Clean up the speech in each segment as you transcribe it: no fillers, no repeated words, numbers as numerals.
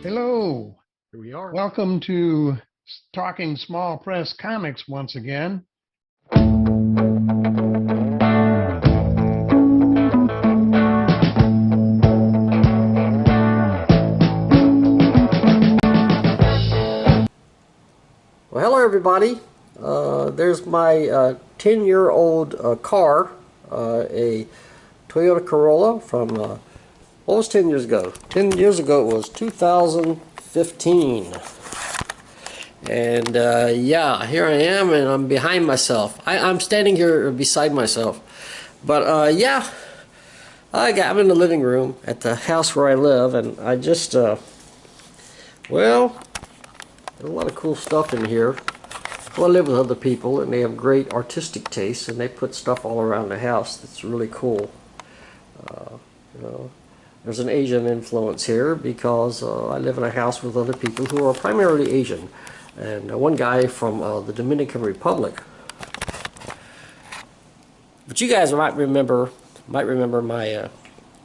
Hello, Here we are. welcome to Talking Small Press Comics once again. Well, hello everybody. There's my 10-year-old car, a Toyota Corolla from, what was 10 years ago? 10 years ago it was 2015. And yeah, here I am, and I'm behind myself. I'm standing here beside myself. But yeah, I'm in the living room at the house where I live, and I just, well, there's a lot of cool stuff in here. Well, I live with other people, and they have great artistic taste, and they put stuff all around the house that's really cool. You know, there's an Asian influence here because I live in a house with other people who are primarily Asian, and one guy from the Dominican Republic. But you guys might remember my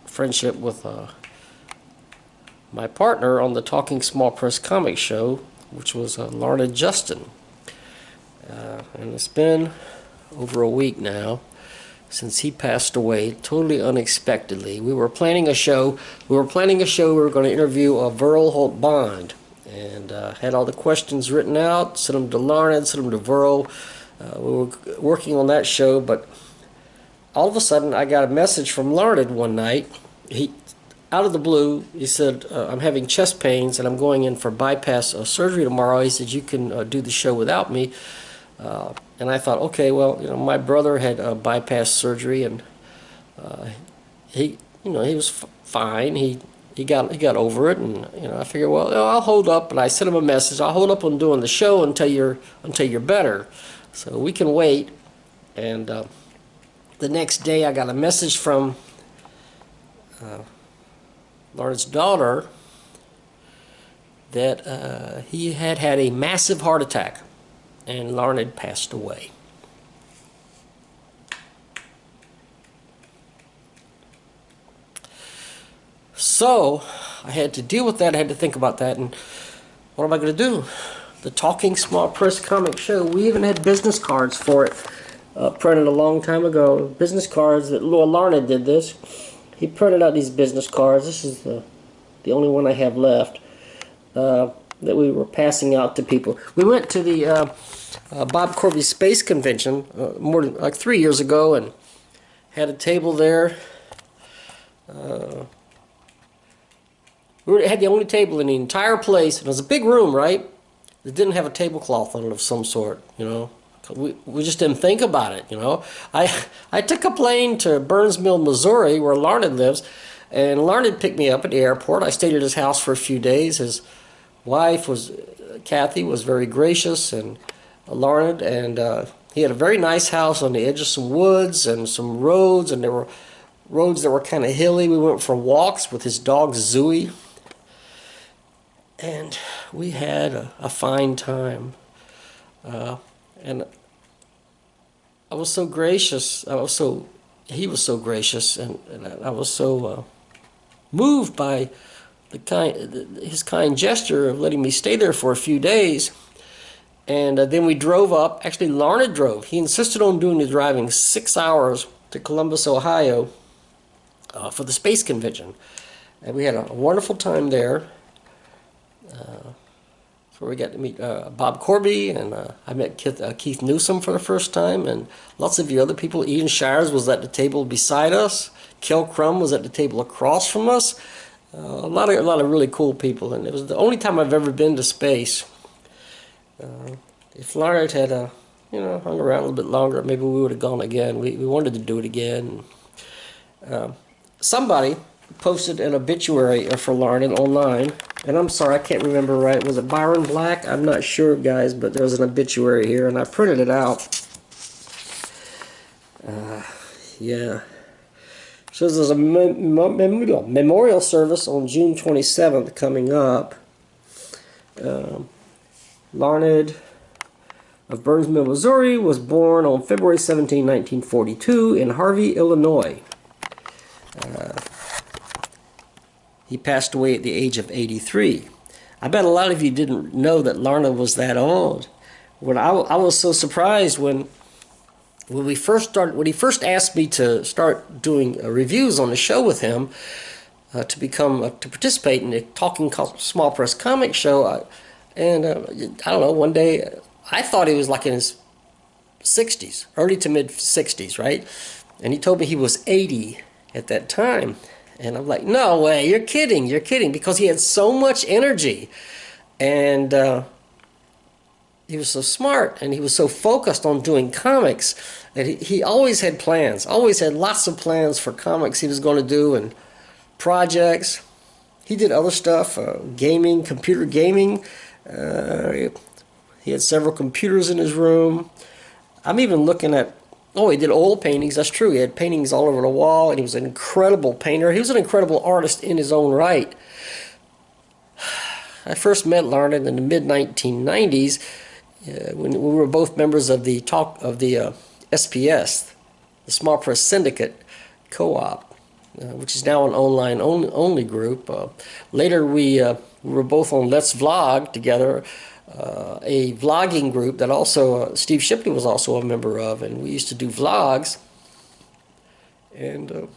friendship with my partner on the Talking Small Press Comic show, which was Larned Justin. And it's been over a week now since he passed away, totally unexpectedly. We were planning a show. We were going to interview Verl Holt Bond, and had all the questions written out, sent them to Larned, sent them to Verl. We were working on that show, but all of a sudden I got a message from Larned one night. Out of the blue, he said, I'm having chest pains and I'm going in for bypass surgery tomorrow. He said, you can do the show without me. And I thought, okay, well, you know, my brother had bypass surgery, and he was fine. He got over it, and you know, I figured, well, I'll hold up. And I sent him a message. I'll hold up on doing the show until you're better, so we can wait. And the next day, I got a message from Larned's daughter that he had had a massive heart attack, and Larned passed away. So I had to deal with that. I had to think about that, and what am I going to do? The Talking Small Press Comic show. We even had business cards for it, printed a long time ago. Business cards that Larned did this. He printed out these business cards. This is the only one I have left that we were passing out to people. We went to the Bob Corby Space Convention more than like 3 years ago, and had a table there. We had the only table in the entire place. It was a big room, right? It didn't have a tablecloth on it of some sort, you know. We just didn't think about it, you know. I took a plane to Burnsville, Missouri, where Larned lives, and Larned picked me up at the airport. I stayed at his house for a few days. His wife Kathy was very gracious, and Larned, and he had a very nice house on the edge of some woods and some roads, and there were roads that were kind of hilly. We went for walks with his dog Zooey, and we had a fine time. And I was so gracious. He was so gracious, and I was so moved by his kind gesture of letting me stay there for a few days. And then we drove up. Actually, Larned drove. He insisted on doing the driving 6 hours to Columbus, Ohio, for the space convention, and we had a wonderful time there. So we got to meet Bob Corby, and I met Keith Newsom for the first time, and lots of the other people. Ian Shires was at the table beside us. Kel Crum was at the table across from us. A lot of really cool people, and it was the only time I've ever been to space. If Larned had hung around a little bit longer, maybe we would have gone again. We wanted to do it again. Somebody posted an obituary for Larned online, and I'm sorry, I can't remember right. Was it Byron Black? I'm not sure, guys, but there was an obituary here, and I printed it out. Yeah. So there's a memorial service on June 27th coming up. Larned of Burnsville, Missouri, was born on February 17, 1942 in Harvey, Illinois. He passed away at the age of 83. I bet a lot of you didn't know that Larned was that old. When I was so surprised when we first started, when he first asked me to start doing reviews on the show with him, to participate in the Talking Small Press Comic Show, I don't know, one day I thought he was like in his 60s, early to mid 60s, right? And he told me he was 80 at that time. And I'm like, no way, you're kidding, because he had so much energy. And he was so smart, and he was so focused on doing comics that he always had plans, always had lots of plans for comics he was going to do and projects. He did other stuff, gaming, computer gaming. He had several computers in his room. I'm even looking at, he did oil paintings, that's true. He had paintings all over the wall, and he was an incredible painter. He was an incredible artist in his own right. I first met Larned in the mid-1990s when we were both members of the SPS, the Small Press Syndicate Co-op, which is now an online only group. Later we were both on Let's Vlog together, a vlogging group that also Steve Shipley was also a member of, and we used to do vlogs. And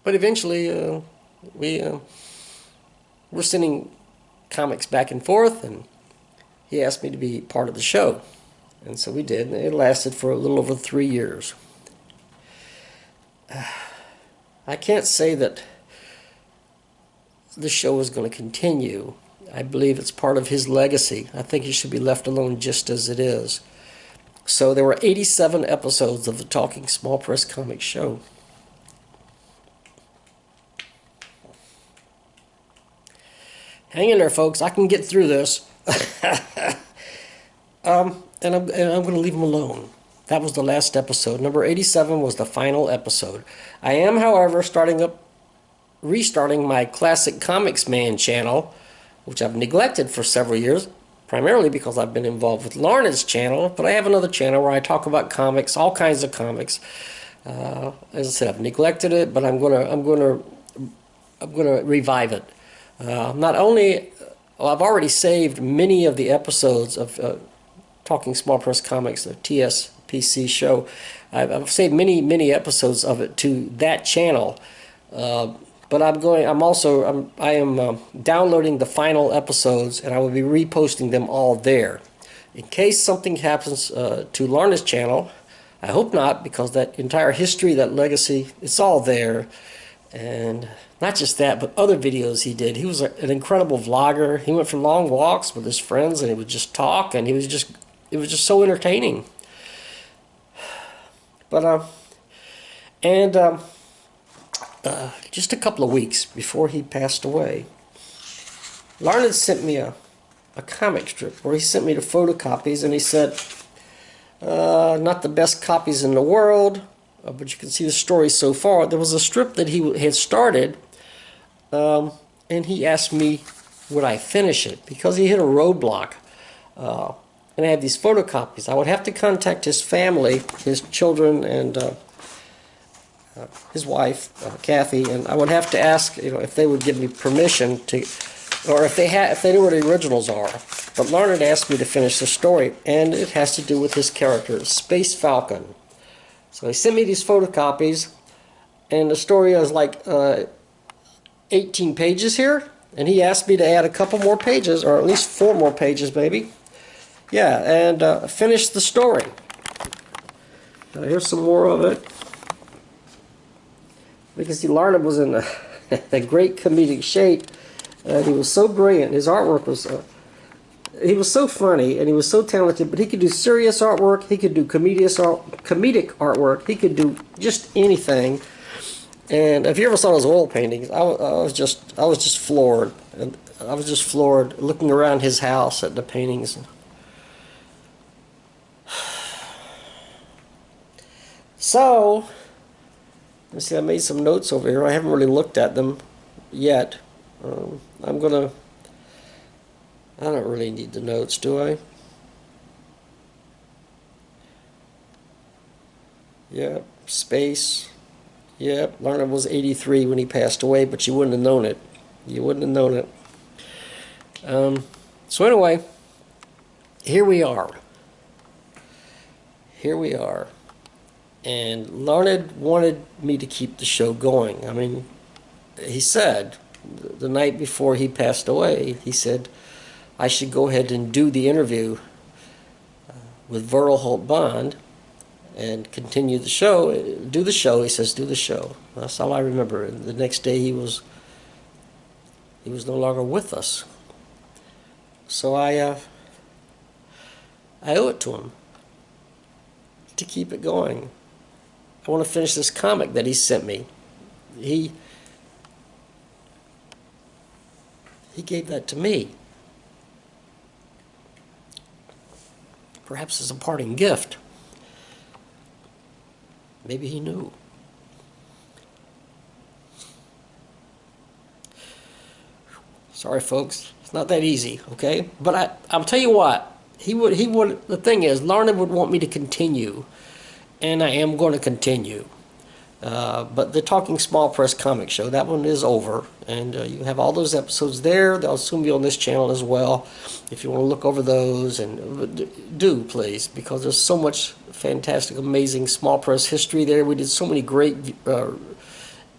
but eventually we're sending comics back and forth, and he asked me to be part of the show, and so we did, and it lasted for a little over 3 years. I can't say that the show is going to continue. I believe it's part of his legacy. I think he should be left alone just as it is. So there were 87 episodes of the Talking Small Press Comic Show. Hang in there, folks. I can get through this. And I'm going to leave him alone. That was the last episode. Number 87 was the final episode. I am, however, restarting my Classic Comics Man channel, which I've neglected for several years, primarily because I've been involved with Larned's channel. But I have another channel where I talk about comics, all kinds of comics. As I said, I've neglected it, but I'm gonna revive it. Not only, I've already saved many of the episodes of Talking Small Press Comics, the TSPC show. I've saved many episodes of it to that channel. But I am downloading the final episodes, and I will be reposting them all there. In case something happens to Larned's channel, I hope not, because that entire history, that legacy, it's all there. And not just that, but other videos he did. He was an incredible vlogger. He went for long walks with his friends, and he would just talk, and it was just so entertaining. But just a couple of weeks before he passed away, Larned sent me a comic strip where he sent me the photocopies, and he said, not the best copies in the world, but you can see the story so far. There was a strip that he had started, and he asked me would I finish it, because he hit a roadblock. And I had these photocopies. I would have to contact his family, his children, and his wife, Kathy, and I would have to ask, if they would give me permission to, or if they knew where the originals are. But Larned asked me to finish the story, and it has to do with his character, Space Falcon. So he sent me these photocopies, and the story is like 18 pages here, and he asked me to add a couple more pages, or at least 4 more pages, maybe. Yeah, and finish the story. Here's some more of it. Because Larned was in a great comedic shape. He was so brilliant. His artwork was... he was so funny, and he was so talented, but he could do serious artwork, he could do comedic artwork, he could do just anything. And if you ever saw his oil paintings, I was just floored. And I was just floored looking around his house at the paintings. So, let's see, I made some notes over here. I haven't really looked at them yet. I don't really need the notes, do I? Yep, space. Yep, Larned was 83 when he passed away, but you wouldn't have known it. You wouldn't have known it. So anyway, here we are. Here we are. And Larned wanted me to keep the show going. I mean, he said, the night before he passed away, he said, I should go ahead and do the interview with Verl Holt Bond and continue the show. Do the show, he says, do the show. That's all I remember. The next day he was no longer with us. So I owe it to him to keep it going. I want to finish this comic that he sent me. He gave that to me. Perhaps as a parting gift. Maybe he knew. Sorry, folks. It's not that easy, okay? But I'll tell you what. He would. The thing is, Larned would want me to continue, and I am going to continue. But the Talking Small Press comic show, that one is over, and you have all those episodes there. They'll soon be on this channel as well. If you want to look over those, and do please, because there's so much fantastic, amazing small press history there. We did so many great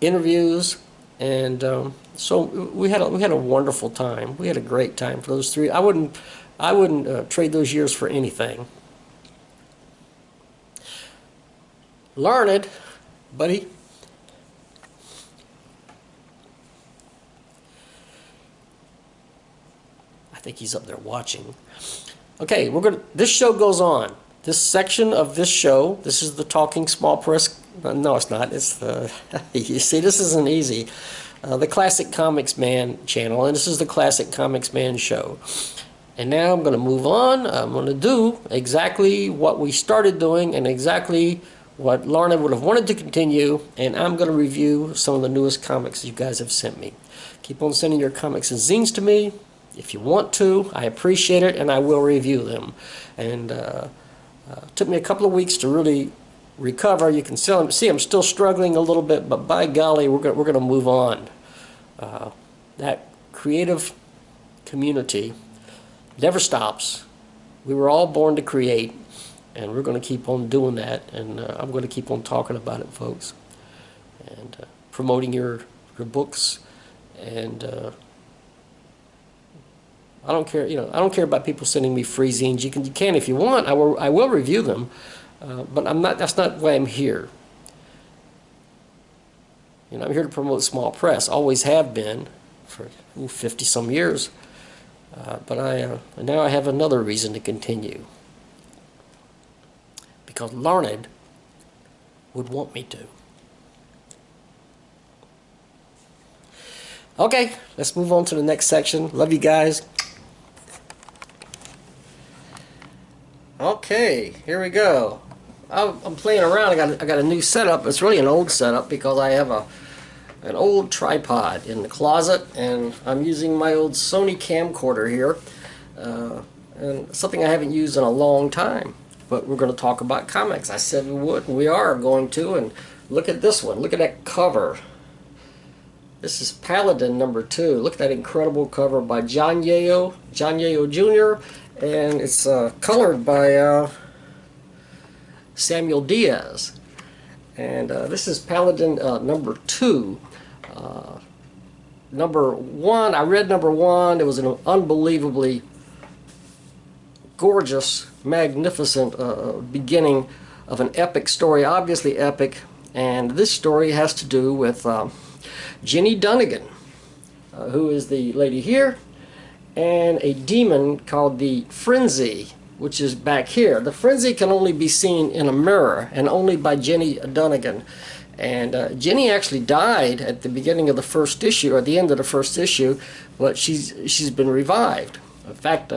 interviews, and so we had a wonderful time. We had a great time for those three. I wouldn't trade those years for anything. Larned, buddy. I think he's up there watching. Okay, this show goes on. This section of this show, this is the Talking Small Press. No, it's not. It's the. You see, this isn't easy. The Classic Comics Man channel, and this is the Classic Comics Man show. And now I'm going to move on. I'm going to do exactly what we started doing and exactly what Larned would have wanted to continue, and I'm going to review some of the newest comics you guys have sent me. Keep on sending your comics and zines to me if you want to. I appreciate it, and I will review them. And it took me a couple of weeks to really recover. You can see I'm still struggling a little bit, but by golly, we're going to move on. That creative community never stops. We were all born to create, and we're going to keep on doing that, and I'm going to keep on talking about it, folks, and promoting your books, and I don't care. I don't care about people sending me free zines. You can if you want. I will review them, but I'm not. That's not why I'm here. I'm here to promote small press. Always have been for 50 some years. But now I have another reason to continue. Because Larned would want me to. Okay, let's move on to the next section. Love you guys. Okay, here we go. I'm playing around. I got a new setup. It's really an old setup because I have an old tripod in the closet, and I'm using my old Sony camcorder here, and something I haven't used in a long time. But we're going to talk about comics. I said we would, and we are going to. And look at this one. Look at that cover. This is Paladin #2. Look at that incredible cover by John Yeo Jr., and it's colored by Samuel Diaz. And this is Paladin #2. #1, I read #1. It was an unbelievably gorgeous, magnificent beginning of an epic story, obviously epic. And this story has to do with Jenny Dunnigan, who is the lady here, and a demon called the Frenzy, which is back here. The Frenzy can only be seen in a mirror, and only by Jenny Dunnigan. And Jenny actually died at the beginning of the first issue, or at the end of the first issue, but she's been revived. In fact,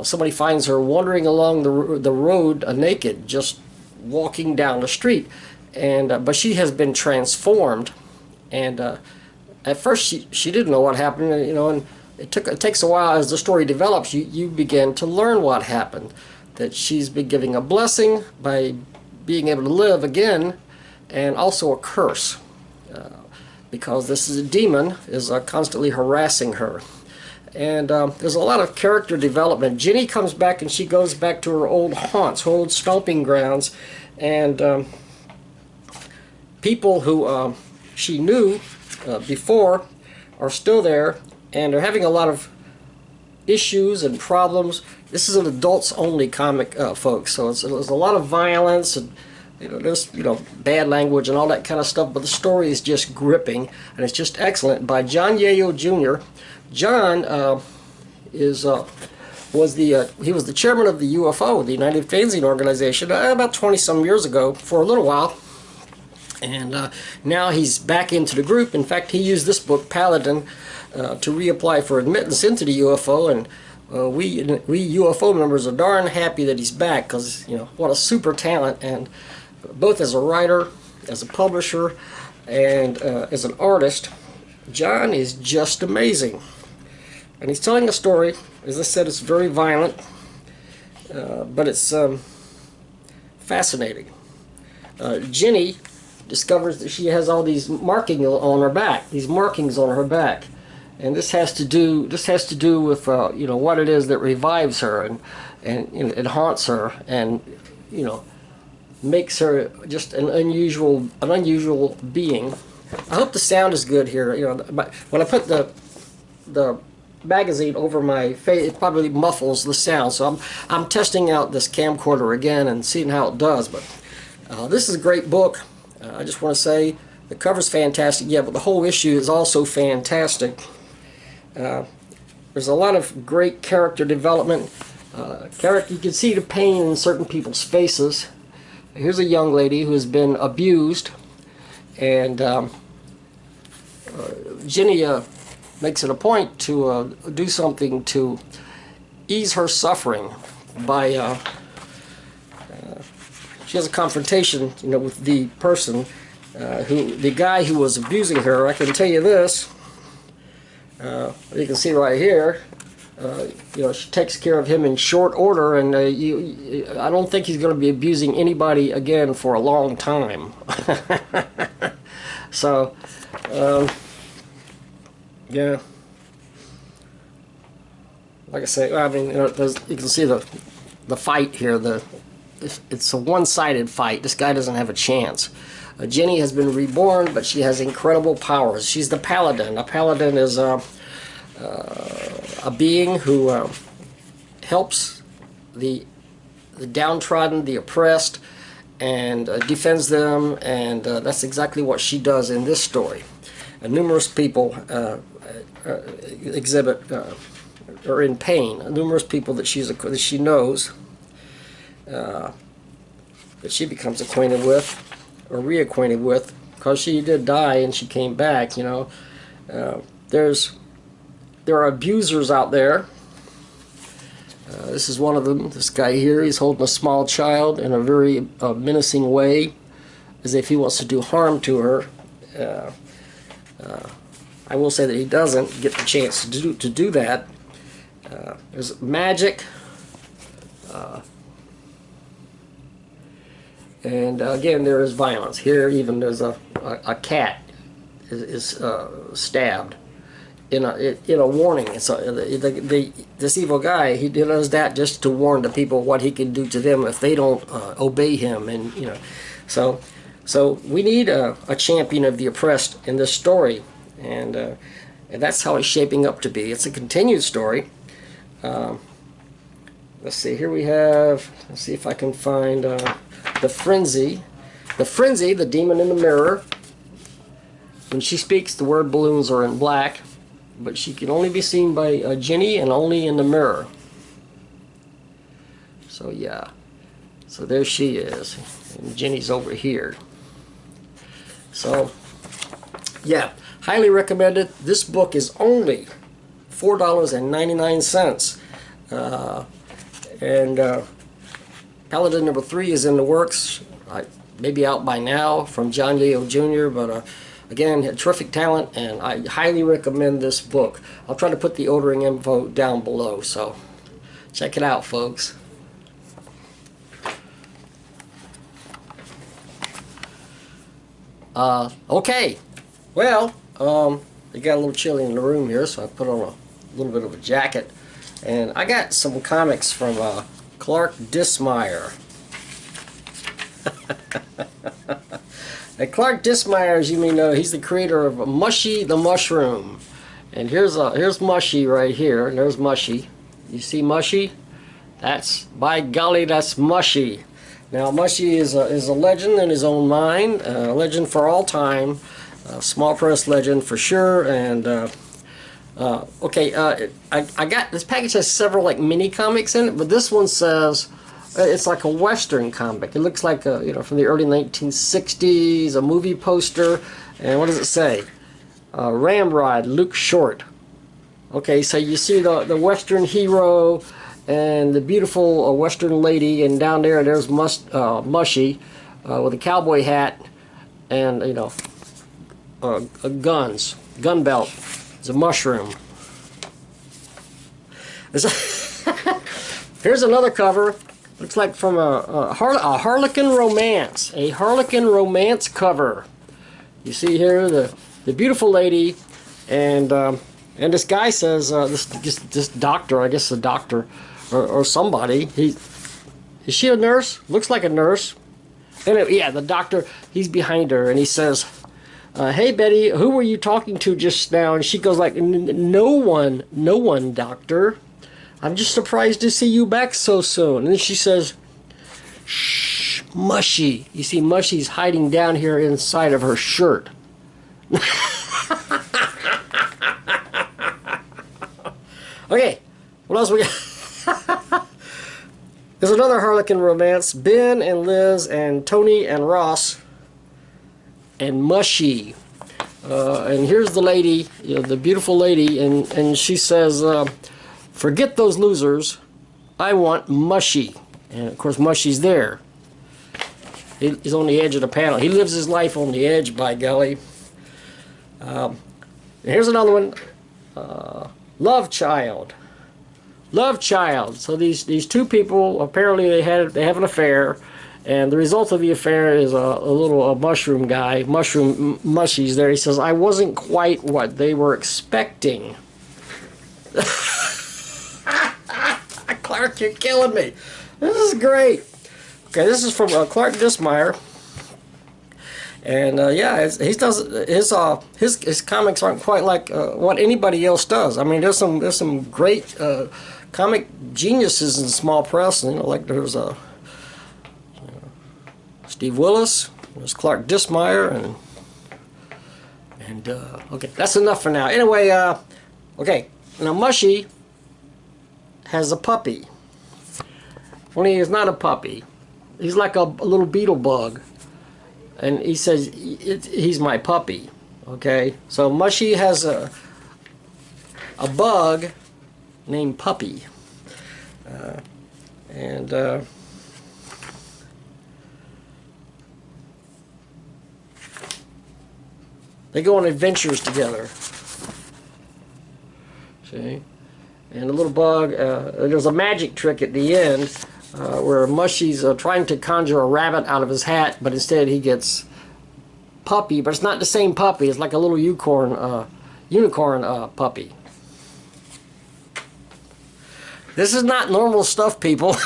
somebody finds her wandering along the road naked, just walking down the street, and but she has been transformed. And at first she didn't know what happened, and it takes a while as the story develops. You begin to learn what happened, that she's been giving a blessing by being able to live again, and also a curse, because this is a demon is constantly harassing her. And there's a lot of character development. Ginny comes back and she goes back to her old haunts, her old stomping grounds, and people who she knew before are still there, and they're having a lot of issues and problems. This is an adults-only comic, folks, so there's a lot of violence and there's bad language and all that kind of stuff, but the story is just gripping, and it's just excellent, by John Yeo Jr. John he was the chairman of the UFO, the United Fanzine Organization, about 20-some years ago for a little while, and now he's back into the group. In fact, he used this book, Paladin, to reapply for admittance into the UFO, and we UFO members are darn happy that he's back, because what a super talent, and both as a writer, as a publisher, and as an artist, John is just amazing. And he's telling a story. As I said, it's very violent, but it's fascinating. Ginny discovers that she has all these markings on her back, and this has to do with what it is that revives her and it haunts her, and makes her just an unusual being. I hope the sound is good here. When I put the magazine over my face, it probably muffles the sound, so I'm testing out this camcorder again and seeing how it does. But this is a great book. I just want to say the cover's fantastic, but the whole issue is also fantastic. There's a lot of great character development. You can see the pain in certain people's faces. Here's a young lady who has been abused, and Ginny makes it a point to do something to ease her suffering by she has a confrontation with the person the guy who was abusing her. I can tell you this, you can see right here, she takes care of him in short order, and I don't think he's going to be abusing anybody again for a long time. So, yeah. Like I say, you can see the fight here. It's a one-sided fight. This guy doesn't have a chance. Ginny has been reborn, but she has incredible powers. She's the Paladin. A Paladin is a being who helps the downtrodden, the oppressed, and defends them, and that's exactly what she does in this story. Numerous people are in pain. Numerous people that she knows, that she becomes acquainted with, or reacquainted with, because she did die and she came back. There are abusers out there. This is one of them. This guy here, he's holding a small child in a very menacing way, as if he wants to do harm to her. I will say that he doesn't get the chance to do that. There's magic, and again there is violence. Here even there's a cat is stabbed in a warning. So this evil guy, he does that just to warn the people what he can do to them if they don't obey him, and so we need a champion of the oppressed in this story, and that's how it's shaping up to be. It's a continued story. Let's see, here we have, let's see if I can find the Frenzy. The Frenzy, the demon in the mirror. When she speaks, the word balloons are in black, but she can only be seen by Ginny and only in the mirror. So yeah, so there she is, and Ginny's over here. So yeah, highly recommended. This book is only $4.99, and Paladin number 3 is in the works, maybe out by now, from John Yeo Jr., but again, terrific talent, and I highly recommend this book. I'll try to put the ordering info down below, so check it out, folks. Okay, well, it got a little chilly in the room here, so I put on a little bit of a jacket. And I got some comics from Clark Dissmeyer. And Clark Dissmeyer, as you may know, he's the creator of Mushy the Mushroom. And here's Mushy right here, and there's Mushy. You see Mushy? That's, by golly, that's Mushy. Now Mushy is a legend in his own mind, a legend for all time, a small press legend for sure. And I got this package has several like mini comics in it, but this one says it's like a Western comic. It looks like a, you know, from the early 1960s, a movie poster. And what does it say? Ramrod, Luke Short. Okay, so you see the Western hero and the beautiful Western lady, and down there's Mushy with a cowboy hat and, you know, gun belt. It's a mushroom. Here's another cover. Looks like from a Harlequin Romance. A Harlequin Romance cover. You see here the beautiful lady, and this guy says, this doctor, I guess a doctor or somebody. Is she a nurse? Looks like a nurse. Anyway, yeah, the doctor, he's behind her, and he says, hey Betty, who were you talking to just now? And she goes like, no one, doctor. I'm just surprised to see you back so soon. And then she says, shh, Mushy. You see Mushy's hiding down here inside of her shirt. Okay, what else we got? There's another Harlequin Romance. Ben and Liz and Tony and Ross and Mushy. And here's the lady, you know, the beautiful lady, and she says, forget those losers, I want Mushy. And of course Mushy's there. He's on the edge of the panel. He lives his life on the edge, by golly. Here's another one. Love Child. Love Child. So these two people, apparently they have an affair, and the result of the affair is a little mushroom guy, Mushy's there. He says, I wasn't quite what they were expecting. Clark, you're killing me. This is great. Okay, this is from Clark Dissmeyer. And yeah, his comics aren't quite like what anybody else does. I mean, there's some great comic geniuses in small press. You know, like there's Steve Willis, there's Clark Dissmeyer, and okay, that's enough for now. Anyway, okay, now Mushy has a puppy. Only he's not a puppy. He's like a little beetle bug. And he says, he's my puppy. Okay? So Mushy has a bug named Puppy. They go on adventures together. See? And the little bug, there's a magic trick at the end where Mushy's trying to conjure a rabbit out of his hat, but instead he gets Puppy, but it's not the same puppy. It's like a little unicorn puppy. This is not normal stuff, people.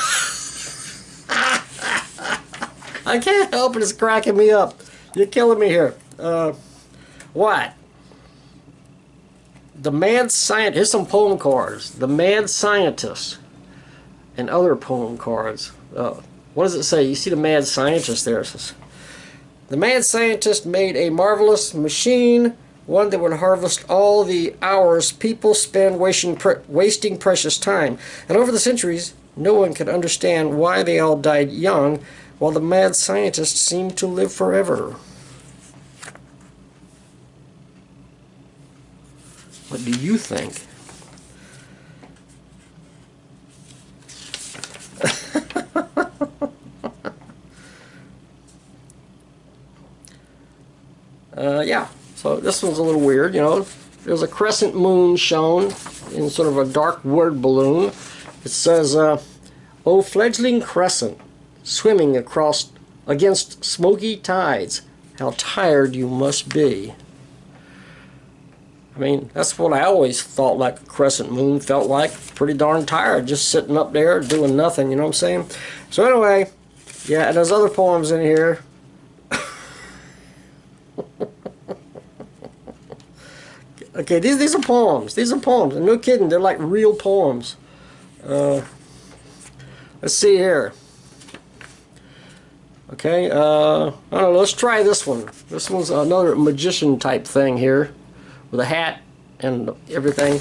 I can't help it. It's cracking me up. You're killing me here. What? The Mad Scientist. Here's some poem cards. The Mad Scientist. And other poem cards. What does it say? You see the Mad Scientist there. It says, the Mad Scientist made a marvelous machine, one that would harvest all the hours people spend wasting precious time. And over the centuries, no one could understand why they all died young, while the Mad Scientist seemed to live forever. What do you think? Yeah, so this one's a little weird, you know. There's a crescent moon shown in sort of a dark word balloon. It says, "Oh, fledgling crescent, swimming against smoky tides, how tired you must be." I mean, that's what I always thought like a crescent moon felt like. Pretty darn tired, just sitting up there doing nothing, you know what I'm saying? So anyway, yeah, and there's other poems in here. Okay, these are poems. These are poems. And no kidding, they're like real poems. Let's see here. Okay, I don't know, let's try this one. This one's another magician type thing here, with a hat and everything.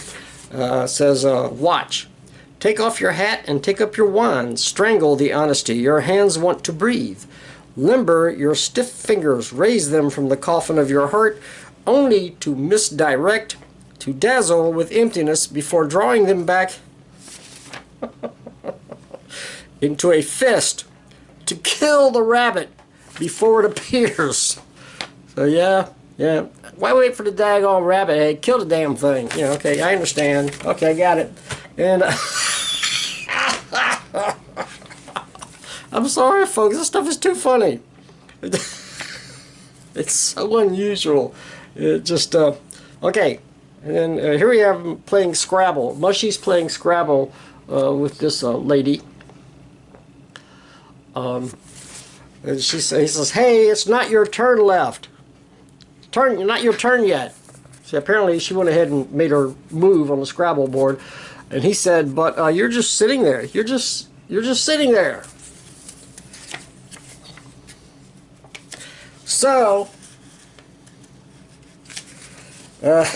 Says, watch. Take off your hat and take up your wand. Strangle the honesty your hands want to breathe. Limber your stiff fingers. Raise them from the coffin of your heart, only to misdirect, to dazzle with emptiness before drawing them back into a fist, to kill the rabbit before it appears. So yeah. Why wait for the daggone rabbit? Hey, kill the damn thing. Yeah, okay, I understand. Okay, I got it. And I'm sorry, folks. This stuff is too funny. It's so unusual. It just okay. And then here we have him playing Scrabble. Mushy's playing Scrabble with this lady. And he says, "Hey, it's not your turn left. Not your turn yet." See, apparently she went ahead and made her move on the Scrabble board, and he said, "But you're just sitting there. You're just sitting there." So, and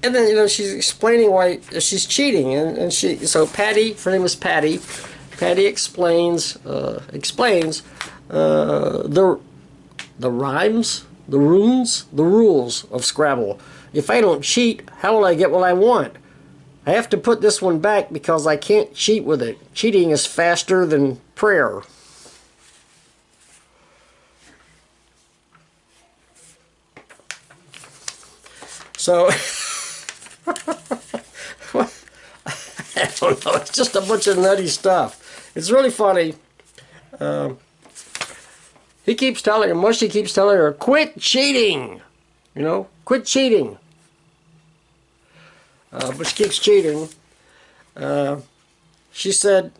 then, you know, she's explaining why she's cheating, and so Patty, her name is Patty. Patty explains the rhymes, the runes, the rules of Scrabble. If I don't cheat, how will I get what I want? I have to put this one back because I can't cheat with it. Cheating is faster than prayer. So, I don't know, it's just a bunch of nutty stuff. It's really funny. He keeps telling her, Mushy keeps telling her, quit cheating! You know, quit cheating. But she keeps cheating. She said,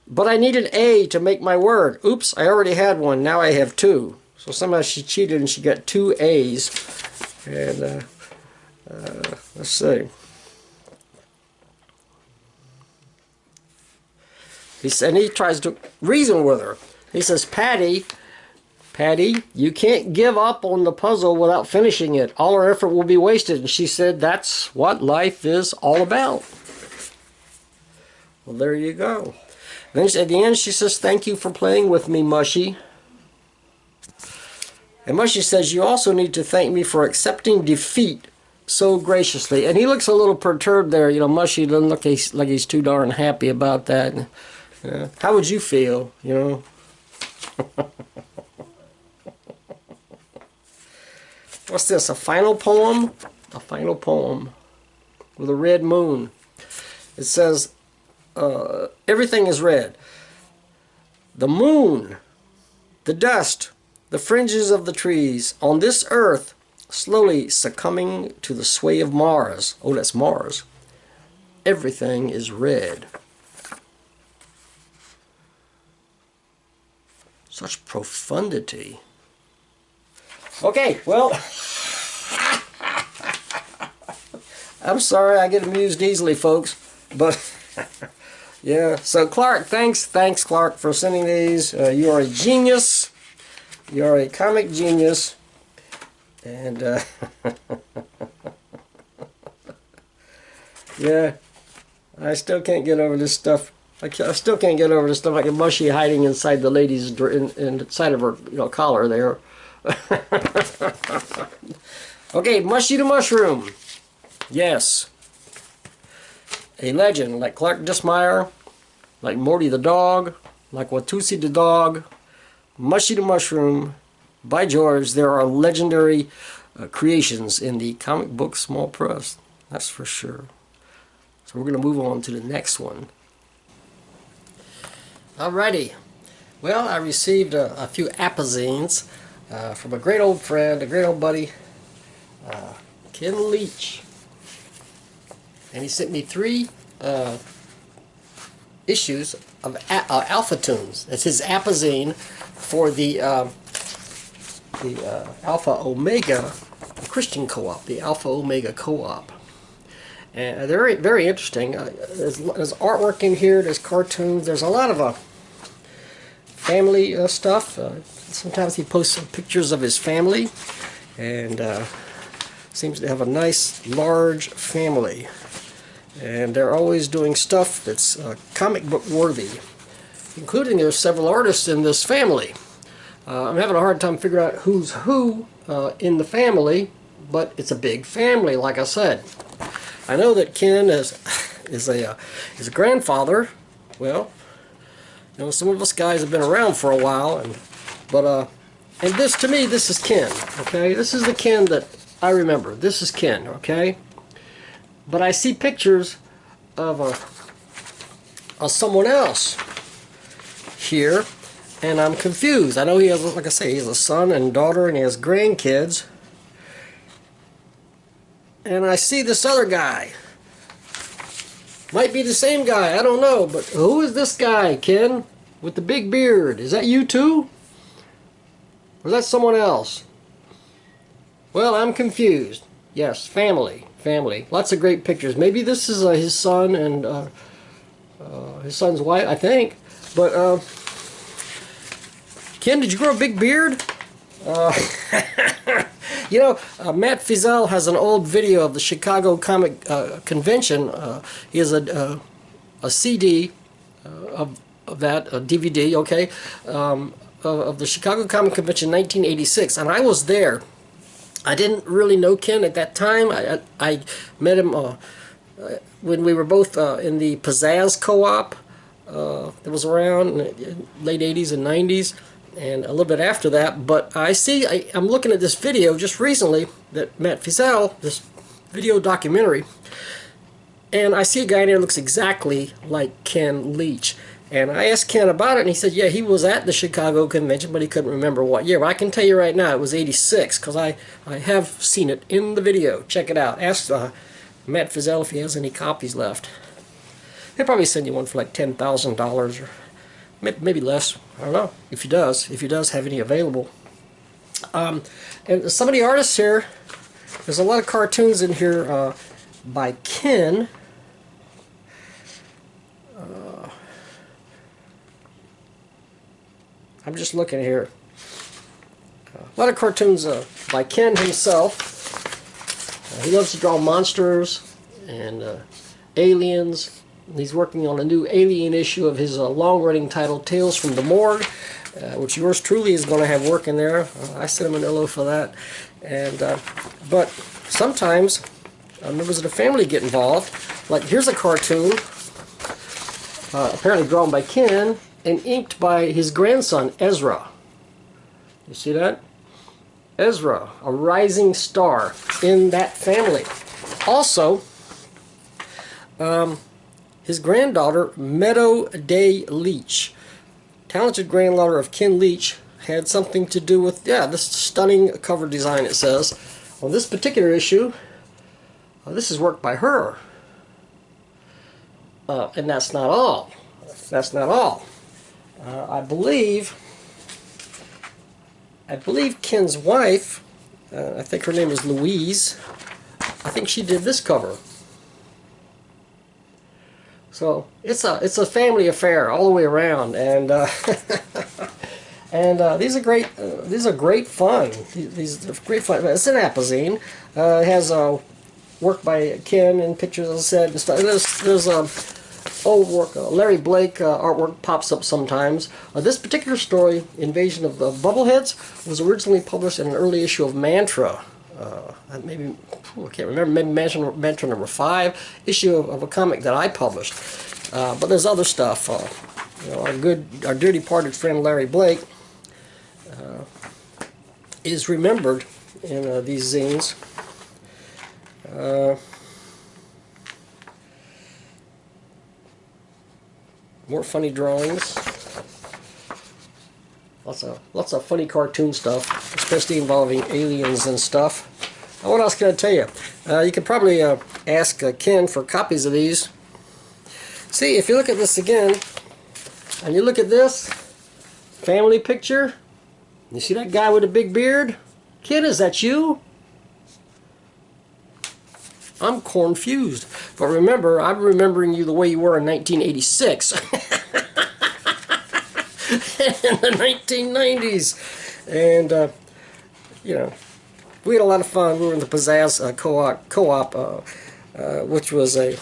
but I need an A to make my word. Oops, I already had one, now I have two. So somehow she cheated and she got 2 A's. And, let's see. He tries to reason with her. He says, Patty, you can't give up on the puzzle without finishing it. All our effort will be wasted. And she said, that's what life is all about. Well, there you go. Then at the end, she says, thank you for playing with me, Mushy. And Mushy says, you also need to thank me for accepting defeat so graciously. And he looks a little perturbed there. You know, Mushy doesn't look like he's too darn happy about that. How would you feel, you know? What's this, a final poem? A final poem with a red moon. It says, everything is red. The moon, the dust, the fringes of the trees, on this earth, slowly succumbing to the sway of Mars. Oh, that's Mars. Everything is red. Such profundity. Okay, well, I'm sorry, I get amused easily, folks, but yeah. So Clark, thanks Clark for sending these. You are a genius. You are a comic genius, and yeah, I still can't get over this stuff. I still can't get over this stuff like a Mushy hiding inside the lady's inside of her, you know, collar there. Okay, Mushy the Mushroom. Yes. A legend like Clark Dissmeyer, like Morty the dog, like Watusi the dog. Mushy the Mushroom. By George, there are legendary creations in the comic book small press. That's for sure. So we're going to move on to the next one. Alrighty. Well, I received a few apazines from a great old friend, a great old buddy, Ken Leach. And he sent me 3 issues of Alpha Tunes. It's his Apazine for the Alpha Omega Christian Co-op, the Alpha Omega Co-op. And they're very, very interesting. There's artwork in here, there's cartoons, there's a lot of family stuff. Sometimes he posts pictures of his family, and seems to have a nice, large family. And they're always doing stuff that's comic book worthy, including there's several artists in this family. I'm having a hard time figuring out who's who in the family, but it's a big family, like I said. I know that Ken is a grandfather. Well, you know, some of us guys have been around for a while, and this, to me, this is Ken. Okay, this is the Ken that I remember. This is Ken. Okay. But I see pictures of someone else here, and I'm confused. I know he has, like I say, he has a son and daughter, and he has grandkids. And I see this other guy. Might be the same guy, I don't know. But who is this guy, Ken, with the big beard? Is that you too? Or is that someone else? Well, I'm confused. Yes, family. Family. Lots of great pictures. Maybe this is his son and his son's wife, I think. But Ken, did you grow a big beard? You know, Matt Feazell has an old video of the Chicago Comic Convention. He has a CD of that, a DVD, okay, of the Chicago Comic Convention 1986, and I was there. I didn't really know Ken at that time. I met him when we were both in the Pizzazz Co-op that was around in the late 80s and 90s, and a little bit after that. But I'm looking at this video just recently that Matt Feazell, this video documentary, and I see a guy there who looks exactly like Ken Leach. And I asked Ken about it, and he said, yeah, he was at the Chicago convention, but he couldn't remember what year. But I can tell you right now, it was 86, because I have seen it in the video. Check it out. Ask Matt Feazell if he has any copies left. He'll probably send you one for like $10,000, or maybe less. I don't know, if he does have any available. And some of the artists here, there's a lot of cartoons in here by Ken. I'm just looking here. A lot of cartoons by Ken himself. He loves to draw monsters and aliens. He's working on a new Alien issue of his long-running title, Tales from the Morgue, which yours truly is going to have work in there. I sent him an LO for that. And but sometimes members of the family get involved. Like, here's a cartoon, apparently drawn by Ken, and inked by his grandson, Ezra. You see that? Ezra, a rising star in that family. Also, his granddaughter, Meadow Day Leach, talented granddaughter of Ken Leach, had something to do with, yeah, this stunning cover design, it says. On this particular issue, this is work by her. And that's not all. That's not all. I believe Ken's wife, I think her name is Louise, I think she did this cover. So it's a family affair all the way around, and and these are great fun. These are great fun. It's an Apazine. It has work by Ken and pictures, as I said, and stuff. There's old work, Larry Blake artwork pops up sometimes. This particular story, Invasion of the Bubbleheads, was originally published in an early issue of Mantra. Maybe, I can't remember, maybe Mantra number 5, issue of a comic that I published. But there's other stuff. You know, our dear departed friend Larry Blake is remembered in these zines. More funny drawings. Lots of funny cartoon stuff, especially involving aliens and stuff. What else can I tell you? You could probably ask Ken for copies of these. See, if you look at this again, and you look at this family picture, you see that guy with a big beard? Ken, is that you? I'm confused. But remember, I'm remembering you the way you were in 1986. In the 1990s. And, you know, we had a lot of fun. We were in the Pizzazz co-op, which was an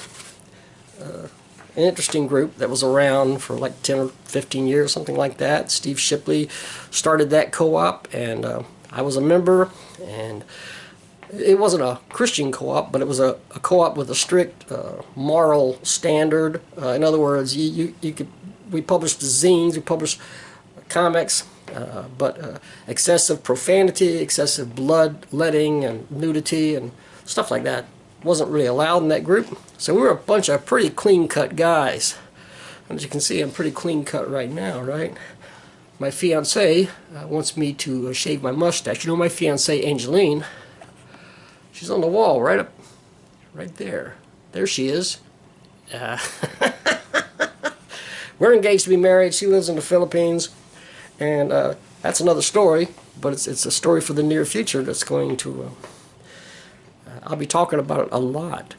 interesting group that was around for like 10 or 15 years, something like that. Steve Shipley started that co-op, and I was a member, and it wasn't a Christian co-op, but it was a co-op with a strict moral standard. In other words, we published zines, we published comics, but excessive profanity, excessive bloodletting, and nudity, and stuff like that wasn't really allowed in that group. So we were a bunch of pretty clean-cut guys. And as you can see, I'm pretty clean-cut right now, right? My fiancée wants me to shave my mustache. You know my fiancée, Angeline? She's on the wall, right there. There she is. We're engaged to be married. She lives in the Philippines, and that's another story. But it's a story for the near future that's going to. I'll be talking about it a lot.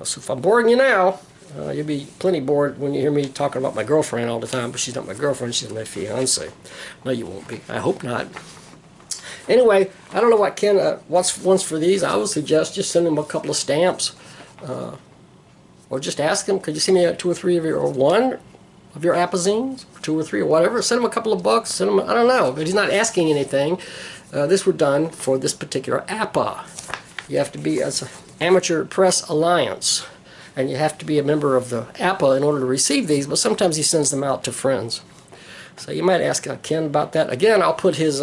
So if I'm boring you now, you'll be plenty bored when you hear me talking about my girlfriend all the time. But she's not my girlfriend. She's my fiance. No, you won't be. I hope not. Anyway, I don't know what Ken wants for these. I would suggest just send him a couple of stamps, or just ask him, could you send me 2 or 3 of your, or 1 of your apazines, 2 or 3 or whatever. Send him a couple of bucks. Send him, I don't know, but he's not asking anything. This were done for this particular APA. You have to be as an Amateur Press Alliance, and you have to be a member of the APA in order to receive these. But sometimes he sends them out to friends. So you might ask Ken about that. Again, I'll put his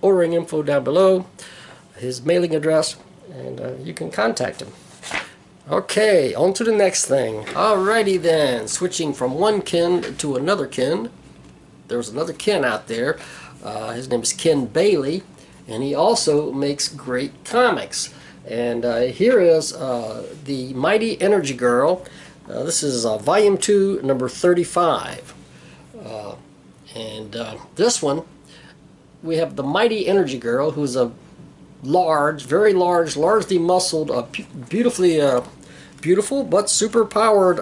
ordering info down below, his mailing address, and you can contact him. Okay, on to the next thing. Alrighty then, switching from one Ken to another Ken. There's another Ken out there. His name is Ken Bailey, and he also makes great comics. And here is the Mighty Energy Girl. This is Volume 2, number 35. This one, we have the Mighty Energy Girl, who's a large, very large, largely muscled, beautifully beautiful but super powered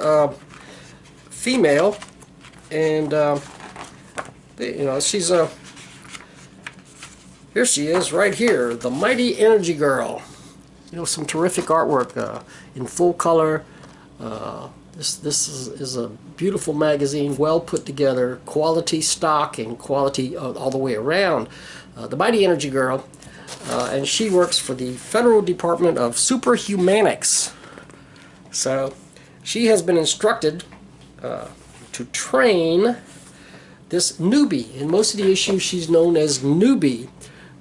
female, and you know, she's here she is right here, the Mighty Energy Girl. You know, some terrific artwork in full color. This is a beautiful magazine, well put together, quality stock and quality all the way around. The Mighty Energy Girl, and she works for the Federal Department of Superhumanics. So she has been instructed to train this newbie. In most of the issues she's known as newbie,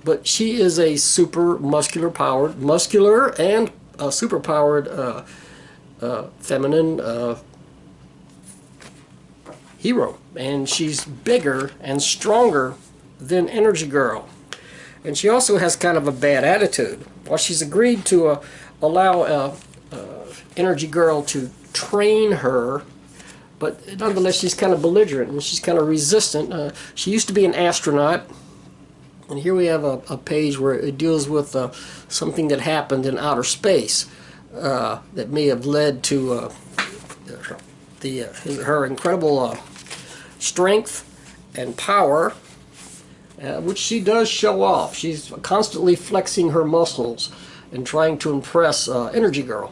but she is a super muscular and super powered feminine hero, and she's bigger and stronger than Energy Girl, and she also has kind of a bad attitude. Well, she's agreed to allow Energy Girl to train her, but nonetheless she's kind of belligerent and she's kind of resistant. She used to be an astronaut, and here we have a page where it deals with something that happened in outer space that may have led to her incredible strength and power, which she does show off. She's constantly flexing her muscles and trying to impress Energy Girl.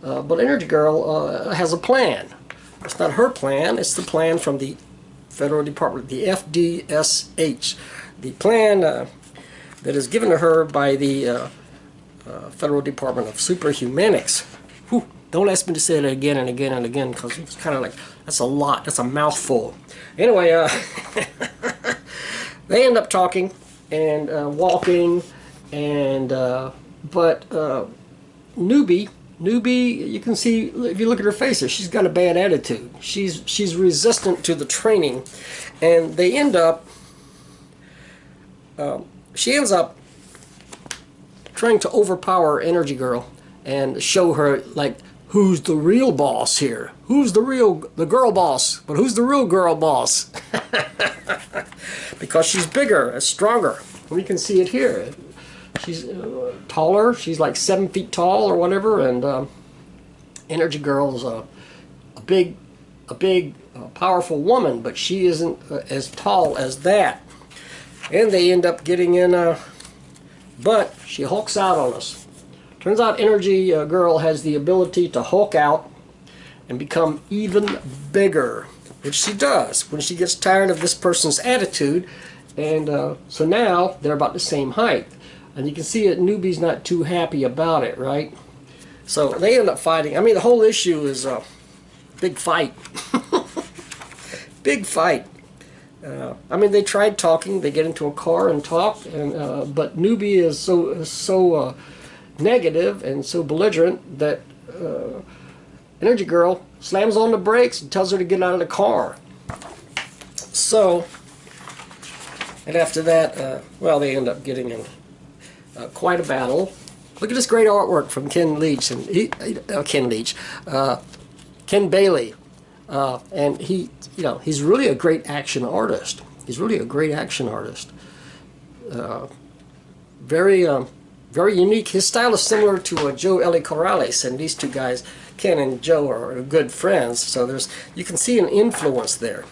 But Energy Girl has a plan. It's not her plan, it's the plan from the Federal Department, the FDSH. The plan that is given to her by the Federal Department of Superhumanics. Whew, don't ask me to say that again and again and again, because it's kind of like, that's a lot, that's a mouthful. Anyway, they end up talking and walking, and but newbie, you can see if you look at her face, she's got a bad attitude. She's resistant to the training, and they end up she ends up trying to overpower Energy Girl and show her, like, who's the real boss here? Who's the girl boss? But who's the real girl boss? Because she's bigger and stronger. We can see it here. She's taller. She's like 7 feet tall or whatever, and Energy Girl's a big, powerful woman, but she isn't as tall as that. And they end up getting in. But she hulks out on us. Turns out Energy Girl has the ability to hulk out and become even bigger, which she does when she gets tired of this person's attitude. And so now they're about the same height. And you can see that Newbie's not too happy about it, right? So they end up fighting. I mean, the whole issue is a big fight. Big fight. I mean, they tried talking. They get into a car and talk, and but Newbie is so negative and so belligerent that Energy Girl slams on the brakes and tells her to get out of the car. So, and after that, well, they end up getting in quite a battle. Look at this great artwork from Ken Leach and Ken Bailey, and he's really a great action artist. He's really a great action artist. Very unique. His style is similar to Joe Eli Corrales, and these two guys, Ken and Joe, are good friends. So you can see an influence there.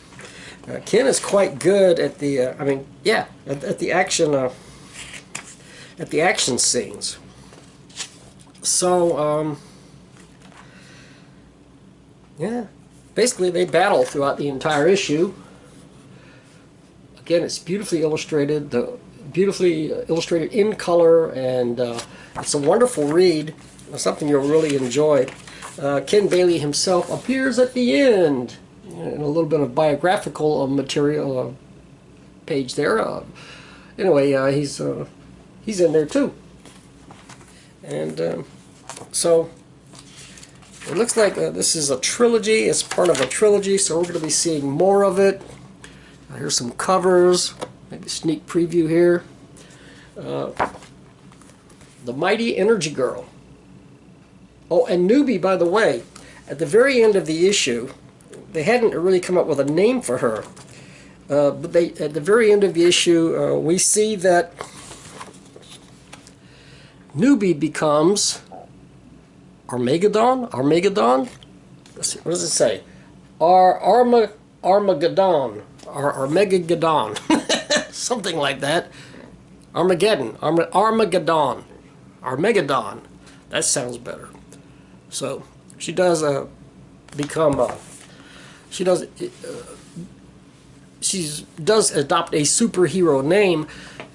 Ken is quite good at the at the action scenes. So yeah, basically they battle throughout the entire issue. Again, it's beautifully illustrated, in color, and it's a wonderful read. Something you'll really enjoy. Ken Bailey himself appears at the end in a little bit of biographical material page there. Anyway, he's in there too, and so it looks like this is a trilogy. It's part of a trilogy, so we're going to be seeing more of it. Here's some covers, maybe a sneak preview here. The Mighty Energy Girl. Oh, and Newbie, by the way, at the very end of the issue, they hadn't really come up with a name for her. But at the very end of the issue, we see that Newbie becomes Armageddon? Let's see, what does it say? Armageddon. Armageddon. Something like that. Armageddon. Armageddon. That sounds better. So she does become. She does adopt a superhero name,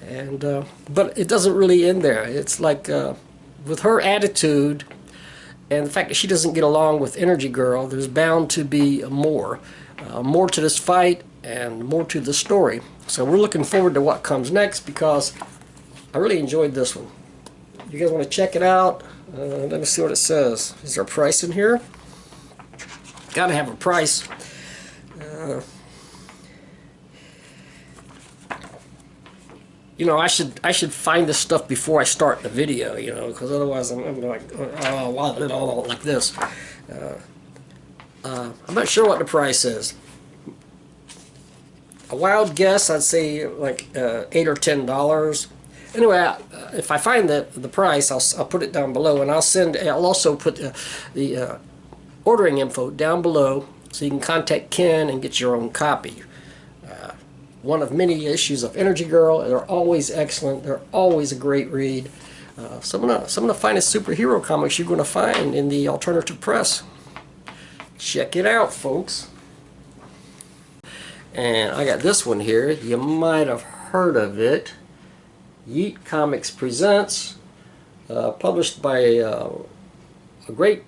and but it doesn't really end there. It's like with her attitude and the fact that she doesn't get along with Energy Girl, there's bound to be more to this fight and more to the story. So we're looking forward to what comes next, because I really enjoyed this one. You guys want to check it out? Let me see what it says. Is there a price in here? Gotta have a price. I should find this stuff before I start the video, because otherwise I'm like, oh, wow, like this. I'm not sure what the price is. A wild guess, I'd say like $8 or $10. Anyway, if I find the price, I'll put it down below, and I'll also put the ordering info down below, so you can contact Ken and get your own copy. One of many issues of Energy Girl. They're always excellent. They're always a great read. Some of the finest superhero comics you're going to find in the alternative press. Check it out, folks. And I got this one here. You might have heard of it. YEET Comics presents, published by a great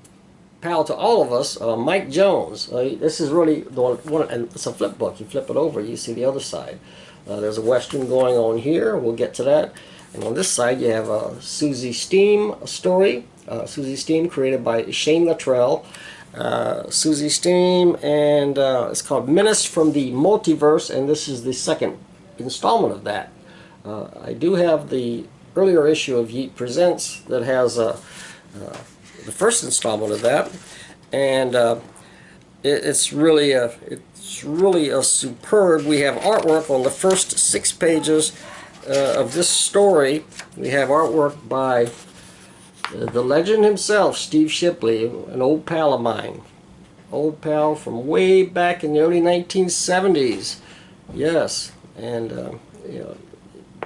pal to all of us, Mike Jones. This is really the one, and it's a flip book. You flip it over, you see the other side. There's a Western going on here. We'll get to that. And on this side, you have a Susie Steam story. Susie Steam, created by Shane Luttrell. Susie Steam, and it's called Menace from the Multiverse, and this is the second installment of that. I do have the earlier issue of YEET Presents that has the first installment of that, and it's really a superb. We have artwork on the first 6 pages of this story. We have artwork by the legend himself, Steve Shipley, an old pal of mine. Old pal from way back in the early 1970s. Yes, and you know,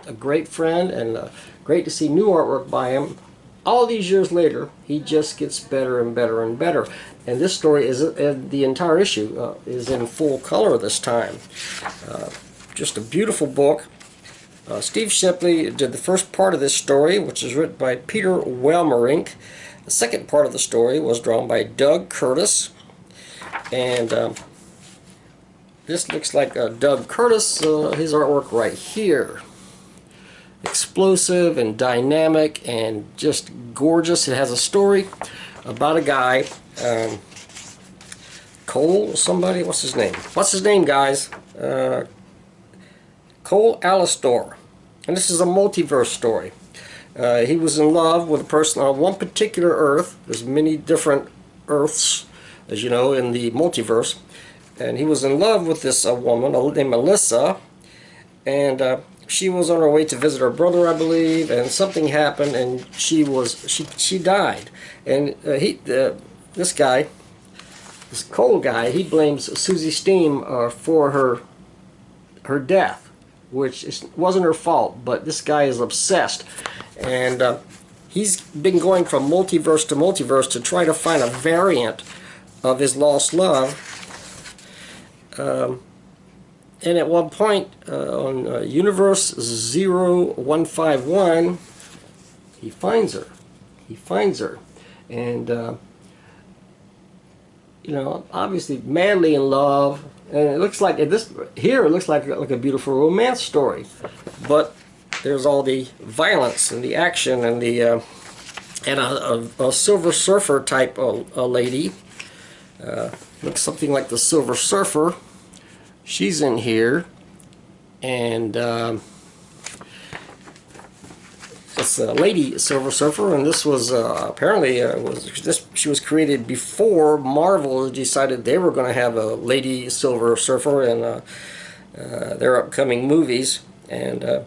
a great friend, and great to see new artwork by him. All these years later, he just gets better and better and better. And this story is, the entire issue is in full color this time. Just a beautiful book. Steve Shipley did the first part of this story, which is written by Peter Welmerink. The second part of the story was drawn by Doug Curtis. And this looks like Doug Curtis, his artwork right here. Explosive and dynamic and just gorgeous. It has a story about a guy, Cole somebody, what's his name? What's his name, guys? Cole Alistor. And this is a multiverse story. He was in love with a person on one particular Earth. There's many different Earths, as you know, in the multiverse. And he was in love with this woman named Melissa, and she was on her way to visit her brother, I believe, and something happened, and she died. And this guy, this Cole guy, he blames Susie Steam for her death, which wasn't her fault, but this guy is obsessed, and he's been going from multiverse to multiverse to try to find a variant of his lost love. And at one point on Universe 0151, he finds her. He finds her, and you know, obviously madly in love. And it looks like this here. It looks like a beautiful romance story, but there's all the violence and the action and the and a Silver Surfer type lady. Looks something like the Silver Surfer. She's in here, and it's a lady Silver Surfer, and this was apparently she was created before Marvel decided they were going to have a lady Silver Surfer in their upcoming movies. And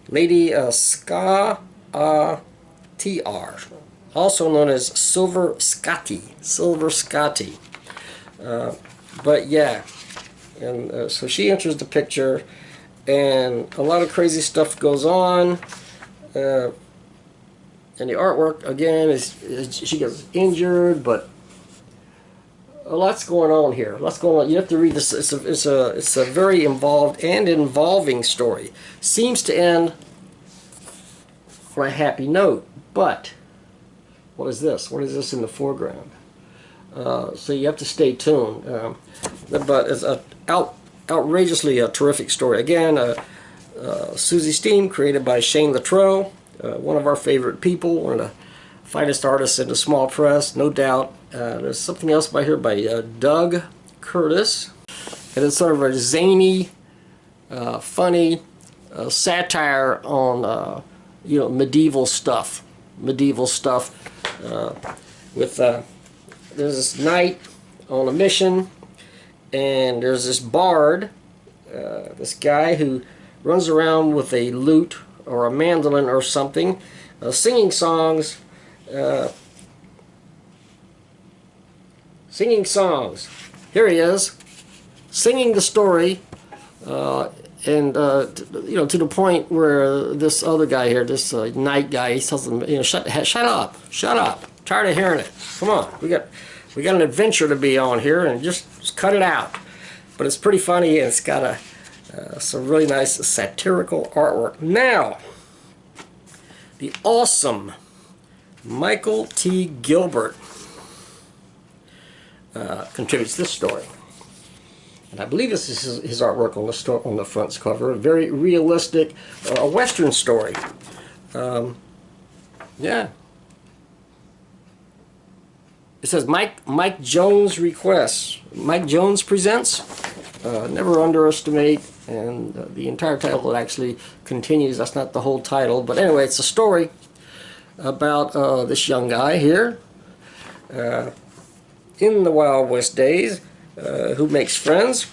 Lady Ska TR, also known as Silver Scotty. But yeah. And so she enters the picture, and a lot of crazy stuff goes on. And the artwork again is she gets injured, but a lot's going on here. Lots going on. You have to read this. It's a very involved and involving story. Seems to end on a happy note, but what is this? What is this in the foreground? So you have to stay tuned. But it's a outrageously terrific story. Again, Susie Steam, created by Shane Luttrell, one of our favorite people, one of the finest artists in the small press, no doubt. There's something else by here by Doug Curtis, and it's sort of a zany, funny satire on you know, medieval stuff. With there's this knight on a mission, and there's this bard, this guy who runs around with a lute or a mandolin or something, singing songs. Here he is, singing the story, and you know, to the point where this other guy here, this knight guy, he tells him, you know, shut up, tired of hearing it. Come on, we got an adventure to be on here, and just cut it out. But it's pretty funny, and it's got some really nice satirical artwork. Now, the awesome Michael T. Gilbert contributes this story, and I believe this is his artwork on the front cover. A very realistic, a Western story. Yeah. It says Mike Jones requests. Mike Jones presents. Never underestimate, and the entire title actually continues. That's not the whole title, but anyway, it's a story about this young guy here in the Wild West days who makes friends.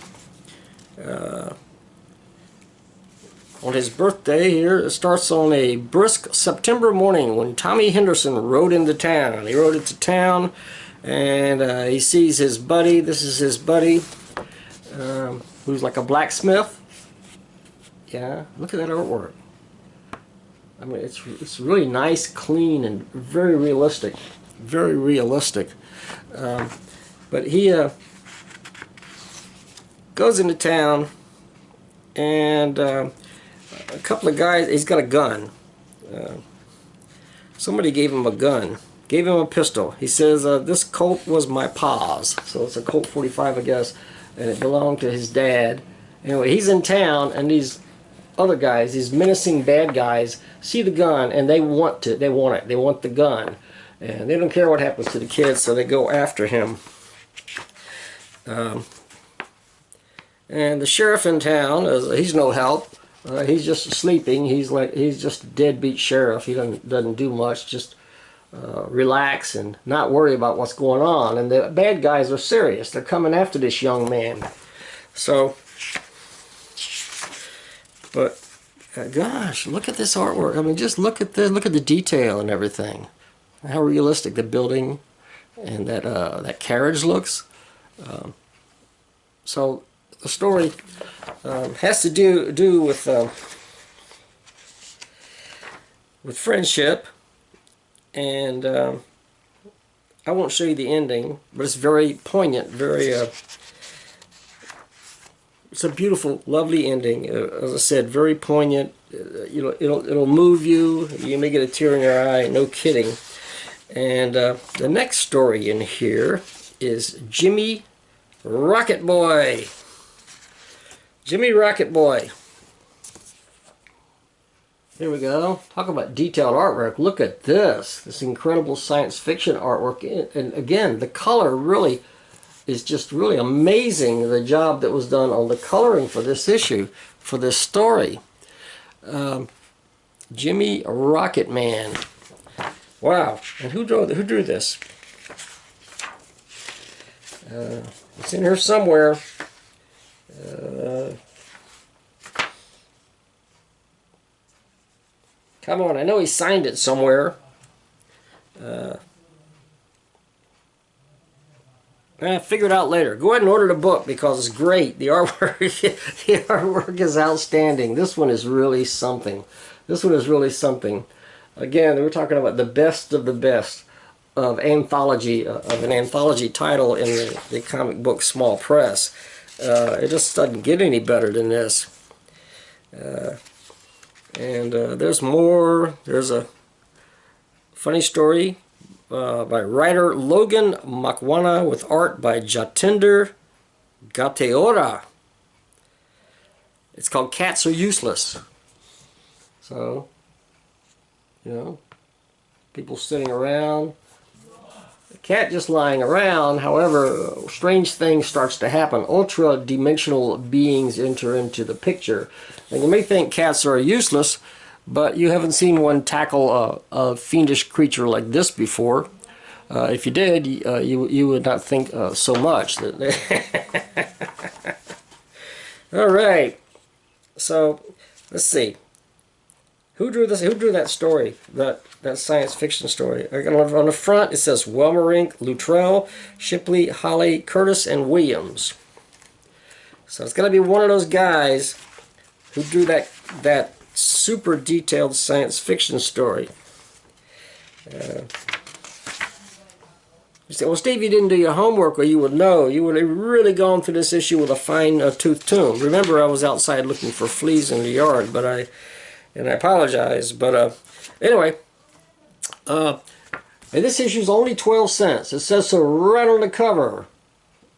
On his birthday here, it starts on a brisk September morning when Tommy Henderson rode into town. He rode into town and he sees his buddy. This is his buddy who's like a blacksmith. Yeah, look at that artwork. I mean, it's really nice, clean, and very realistic. Very realistic. But he goes into town, and a couple of guys, he's got a gun. Somebody gave him a gun, gave him a pistol. He says, this Colt was my pa's. So it's a Colt 45, I guess, and it belonged to his dad. Anyway, he's in town, and these other guys, these menacing bad guys, see the gun, and they want it. They want the gun. And they don't care what happens to the kid, so they go after him. And the sheriff in town, he's no help. He's just sleeping. He's just a deadbeat sheriff. He doesn't do much. Just relax and not worry about what's going on. And the bad guys are serious. They're coming after this young man. So, but gosh, look at this artwork. I mean, just look at the detail and everything. How realistic the building and that carriage looks. So the story has to do with friendship, and I won't show you the ending, but it's very poignant. Very, it's a beautiful, lovely ending. As I said, very poignant. It'll move you. You may get a tear in your eye. No kidding. And the next story in here is Jimmy Rocket Boy. Jimmy Rocket Boy. Here we go. Talk about detailed artwork. Look at this incredible science fiction artwork. And again, the color really is just really amazing. The job that was done on the coloring for this issue, for this story. Jimmy Rocket Man. Wow. And who drew this? It's in here somewhere. Come on, I know he signed it somewhere. Figure it out later. Go ahead and order the book because it's great. The artwork, the artwork is outstanding. This one is really something. This one is really something. Again, we're talking about the best of the best of anthology, of an anthology title in the comic book small press. It just doesn't get any better than this. And there's more. There's a funny story by writer Logan Makwana with art by Jatinder Gateora. It's called Cats Are Useless. So, people sitting around. The cat just lying around. However, strange things starts to happen. Ultra-dimensional beings enter into the picture. And you may think cats are useless, but you haven't seen one tackle a fiendish creature like this before. If you did, you would not think so much. All right. So, let's see. Who drew this? Who drew that story? That science fiction story? On the front it says Welmerink, Luttrell, Shipley, Holly, Curtis, and Williams. So it's got to be one of those guys who drew that super detailed science fiction story. You say, well, Steve, you didn't do your homework, or you would know. You would have really gone through this issue with a fine-tooth comb. Remember, I was outside looking for fleas in the yard, but I apologize. But anyway, and this issue's only 12 cents. It says so right on the cover.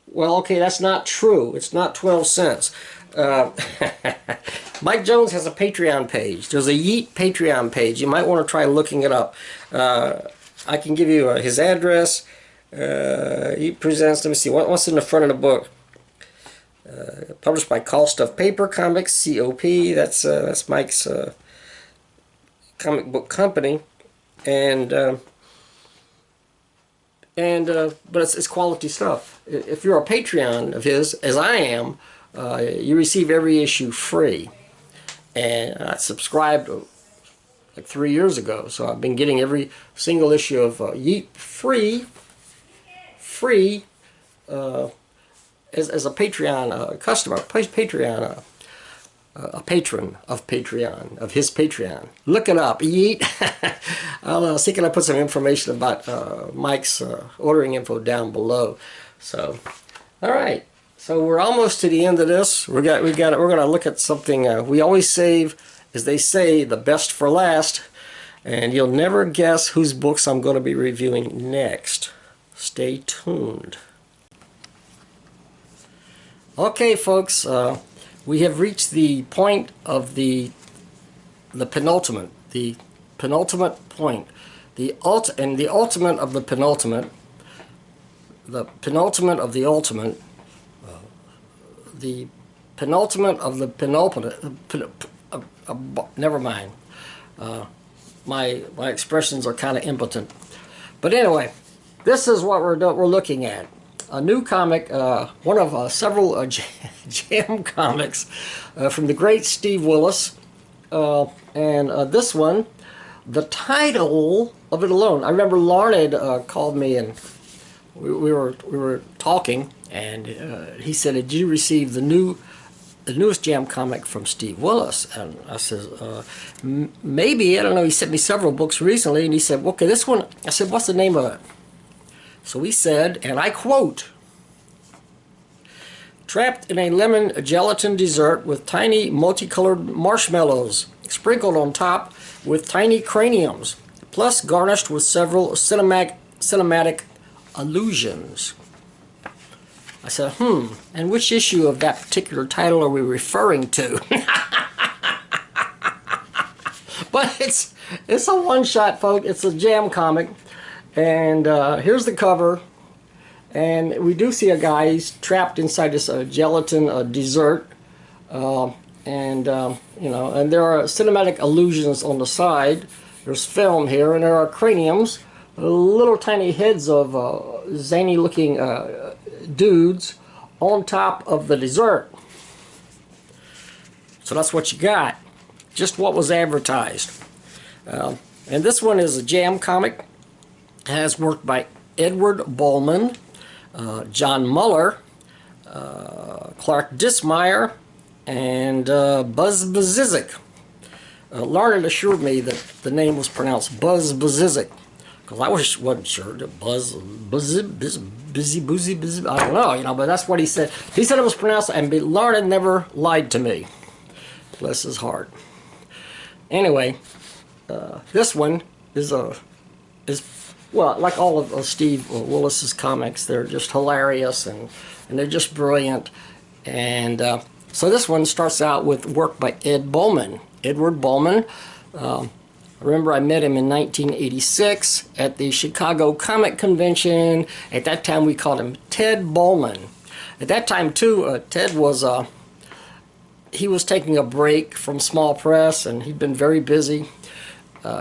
Well, okay, that's not true. It's not 12 cents. Mike Jones has a Patreon page. There's a YEET Patreon page. You might want to try looking it up. I can give you his address. He presents, let me see, what's in the front of the book? Published by Cost of Paper Comics, COP. That's Mike's comic book company, and but it's quality stuff. If you're a Patreon of his, as I am, you receive every issue free. And I subscribed like 3 years ago, so I've been getting every single issue of YEET free as a Patreon customer, Patreon, a patron of Patreon, of his Patreon. Look it up, YEET. I'll see, can I put some information about Mike's ordering info down below. So, all right. So we're almost to the end of this. We're going to look at something we always save, as they say, the best for last. And you'll never guess whose books I'm going to be reviewing next. Stay tuned. Okay, folks, we have reached the point of the penultimate point, the ultimate of the penultimate, the penultimate of the ultimate, the penultimate of the penultimate. Never mind. My expressions are kind of impotent. But anyway, this is what we're looking at. A new comic, one of several jam comics from the great Steve Willis, and this one, the title of it alone. I remember Larned called me, and we were talking, and he said, "Did you receive the newest jam comic from Steve Willis?" And I said, "Maybe, I don't know." He sent me several books recently, and he said, "Okay, this one." I said, "What's the name of it?" So he said, and I quote, "Trapped in a lemon gelatin dessert with tiny multicolored marshmallows, sprinkled on top with tiny craniums, plus garnished with several cinematic allusions." I said, and which issue of that particular title are we referring to? But it's a one-shot, folks. It's a jam comic. And here's the cover. And we do see a guy, he's trapped inside this gelatin dessert. You know, and there are cinematic allusions on the side. There's film here, and there are craniums, little tiny heads of zany-looking dudes on top of the dessert. So that's what you got. Just what was advertised. And this one is a jam comic. It has work by Edward Bowman, John Muller, Clark Dissmeyer, and Buzz Bazizik. Larned assured me that the name was pronounced Buzz Bazizik, because I wasn't sure. Busy, I don't know, you know, but that's what he said. He said it was pronounced, and Larned never lied to me. Bless his heart. Anyway, this one is well, like all of Steve Willis's comics, they're just hilarious and they're just brilliant. And so this one starts out with work by Edward Bowman. Remember, I met him in 1986 at the Chicago Comic Convention. At that time, we called him Ted Bowman. At that time, too, Ted was he was taking a break from small press, and he'd been very busy.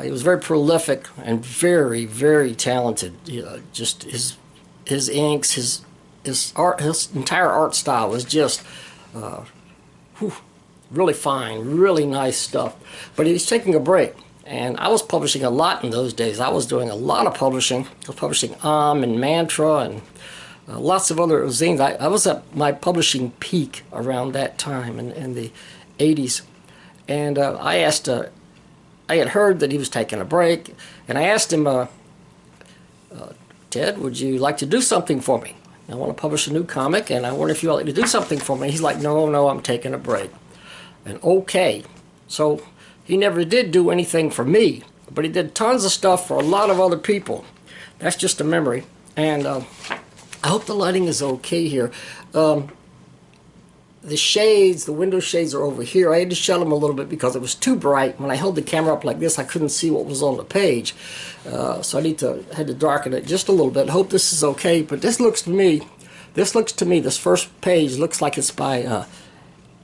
He was very prolific and very, very talented. You know, just his inks, his art, his entire art style was just really fine, really nice stuff. But he was taking a break. And I was publishing a lot in those days. I was doing a lot of publishing. I was publishing and Mantra and lots of other zines. I was at my publishing peak around that time in the 80s. And I asked, I had heard that he was taking a break, and I asked him, "Ted, would you like to do something for me? I want to publish a new comic, and I wonder if you'd like to do something for me." He's like, no, I'm taking a break. And okay. So he never did do anything for me, but he did tons of stuff for a lot of other people. That's just a memory. And I hope the lighting is okay here. The shades, the window shades are over here. I had to shut them a little bit because it was too bright. When I held the camera up like this, I couldn't see what was on the page. So I had to darken it just a little bit. Hope this is okay, but this looks to me This looks to me, this first page looks like it's by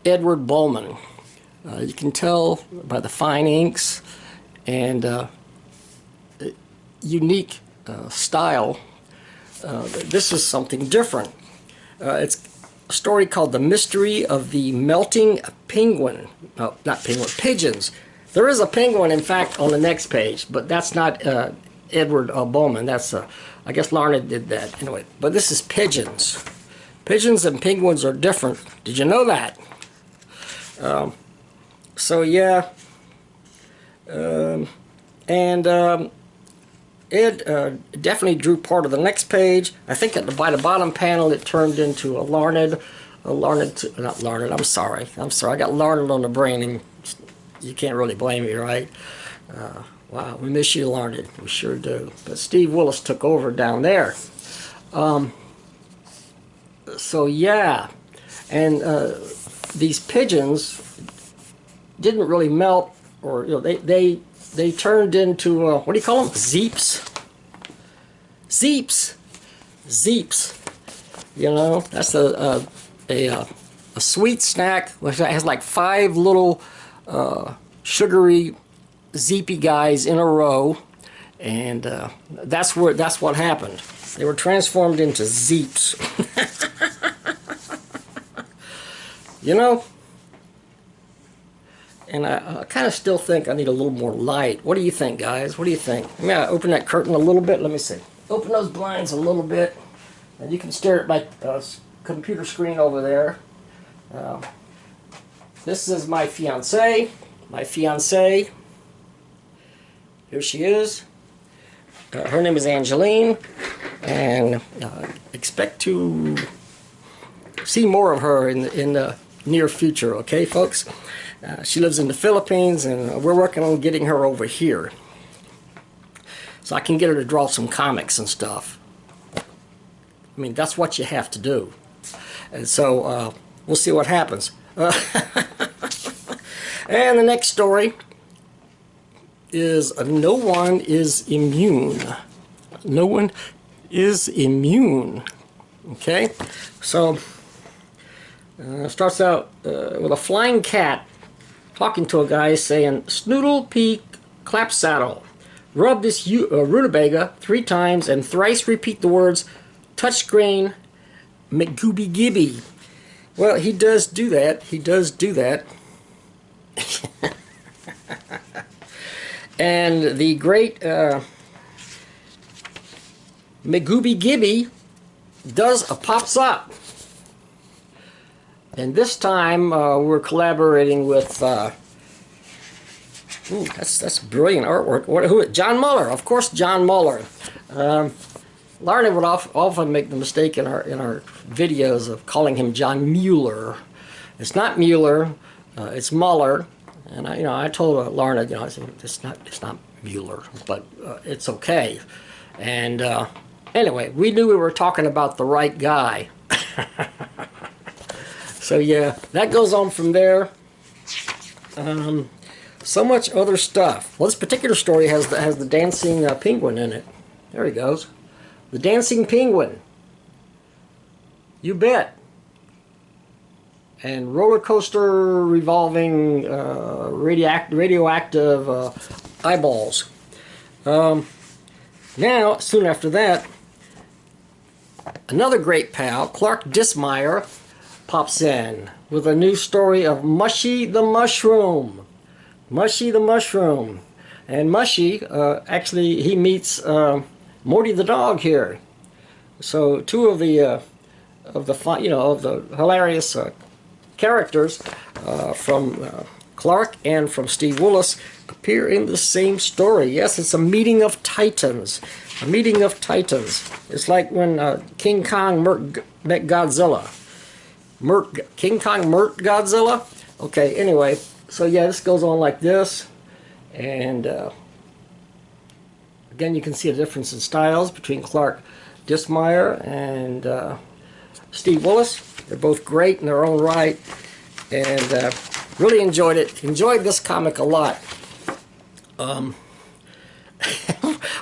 Edward Bowman. You can tell by the fine inks and unique style. This is something different. It's a story called The Mystery of the Melting Penguin. No, not penguin, pigeons. There is a penguin, in fact, on the next page, but that's not Edward Bowman. That's, I guess Larned did that. Anyway, but this is pigeons. Pigeons and penguins are different. Did you know that? So, yeah. Ed definitely drew part of the next page. I think by the bottom panel it turned into a Larned, not Larned, I'm sorry, I got Larned on the brain, and you can't really blame me, right? Wow, we miss you, Larned, we sure do. But Steve Willis took over down there. So yeah, and these pigeons didn't really melt, or they turned into, what do you call them? Zeeps. Zeeps. Zeeps. You know, that's a sweet snack which has like 5 little sugary zeepy guys in a row, and that's what happened. They were transformed into Zeeps. You know, and I kind of still think I need a little more light. What do you think, guys? What do you think? Let me open that curtain a little bit. Let me see. Open those blinds a little bit. And you can stare at my computer screen over there. This is my fiancée. My fiancée. Here she is. Her name is Angeline. And expect to see more of her in the near future. Okay, folks? She lives in the Philippines, and we're working on getting her over here so I can get her to draw some comics and stuff. I mean, that's what you have to do. And so we'll see what happens. And the next story is No One is Immune. No one is immune. Okay? So starts out with a flying cat talking to a guy saying, "Snoodle peak clapsaddle. Rub this rutabaga 3 times and thrice repeat the words touchscreen McGooby Gibby." Well, he does do that. He does do that. And the great McGooby Gibby pops up. And this time we're collaborating with that's brilliant artwork. Who? John Muller, of course, John Muller. Larned would often make the mistake in our videos of calling him John Mueller. It's not Mueller, it's Muller. And I told Larned, I said, it's not Mueller, but it's okay. And anyway, we knew we were talking about the right guy. So yeah, that goes on from there. So much other stuff. Well, this particular story has the dancing penguin in it. There he goes. The dancing penguin. You bet. And roller coaster revolving radioactive eyeballs. Now, soon after that, another great pal, Clark Dissmeyer, pops in with a new story of Mushy the Mushroom. Mushy the Mushroom. And Mushy, actually, he meets Morty the dog here. So 2 of the hilarious characters from Clark and from Steve Willis appear in the same story. Yes, it's a meeting of titans. A meeting of titans. It's like when King Kong met Godzilla. King Kong murked Godzilla? Okay, anyway, so yeah, this goes on like this. And again, you can see a difference in styles between Clark Dissmeyer and Steve Willis. They're both great in their own right. And really enjoyed it. Enjoyed this comic a lot.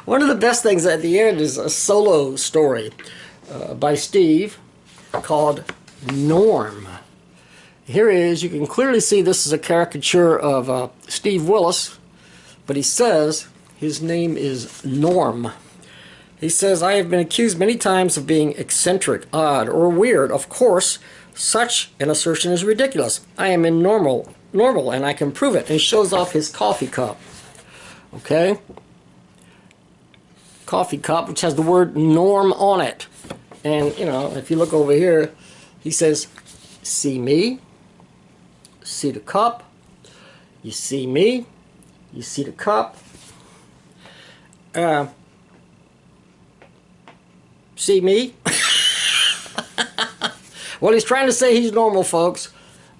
One of the best things at the end is a solo story by Steve. called Norm. Here he is. You can clearly see this is a caricature of Steve Willis, but he says his name is Norm. He says, I have been accused many times of being eccentric, odd, or weird. Of course, such an assertion is ridiculous. I am normal, and I can prove it. And he shows off his coffee cup. Okay? Coffee cup, which has the word Norm on it. And, you know, if you look over here, he says, see me, see the cup, you see me, you see the cup, see me. Well, he's trying to say he's normal, folks,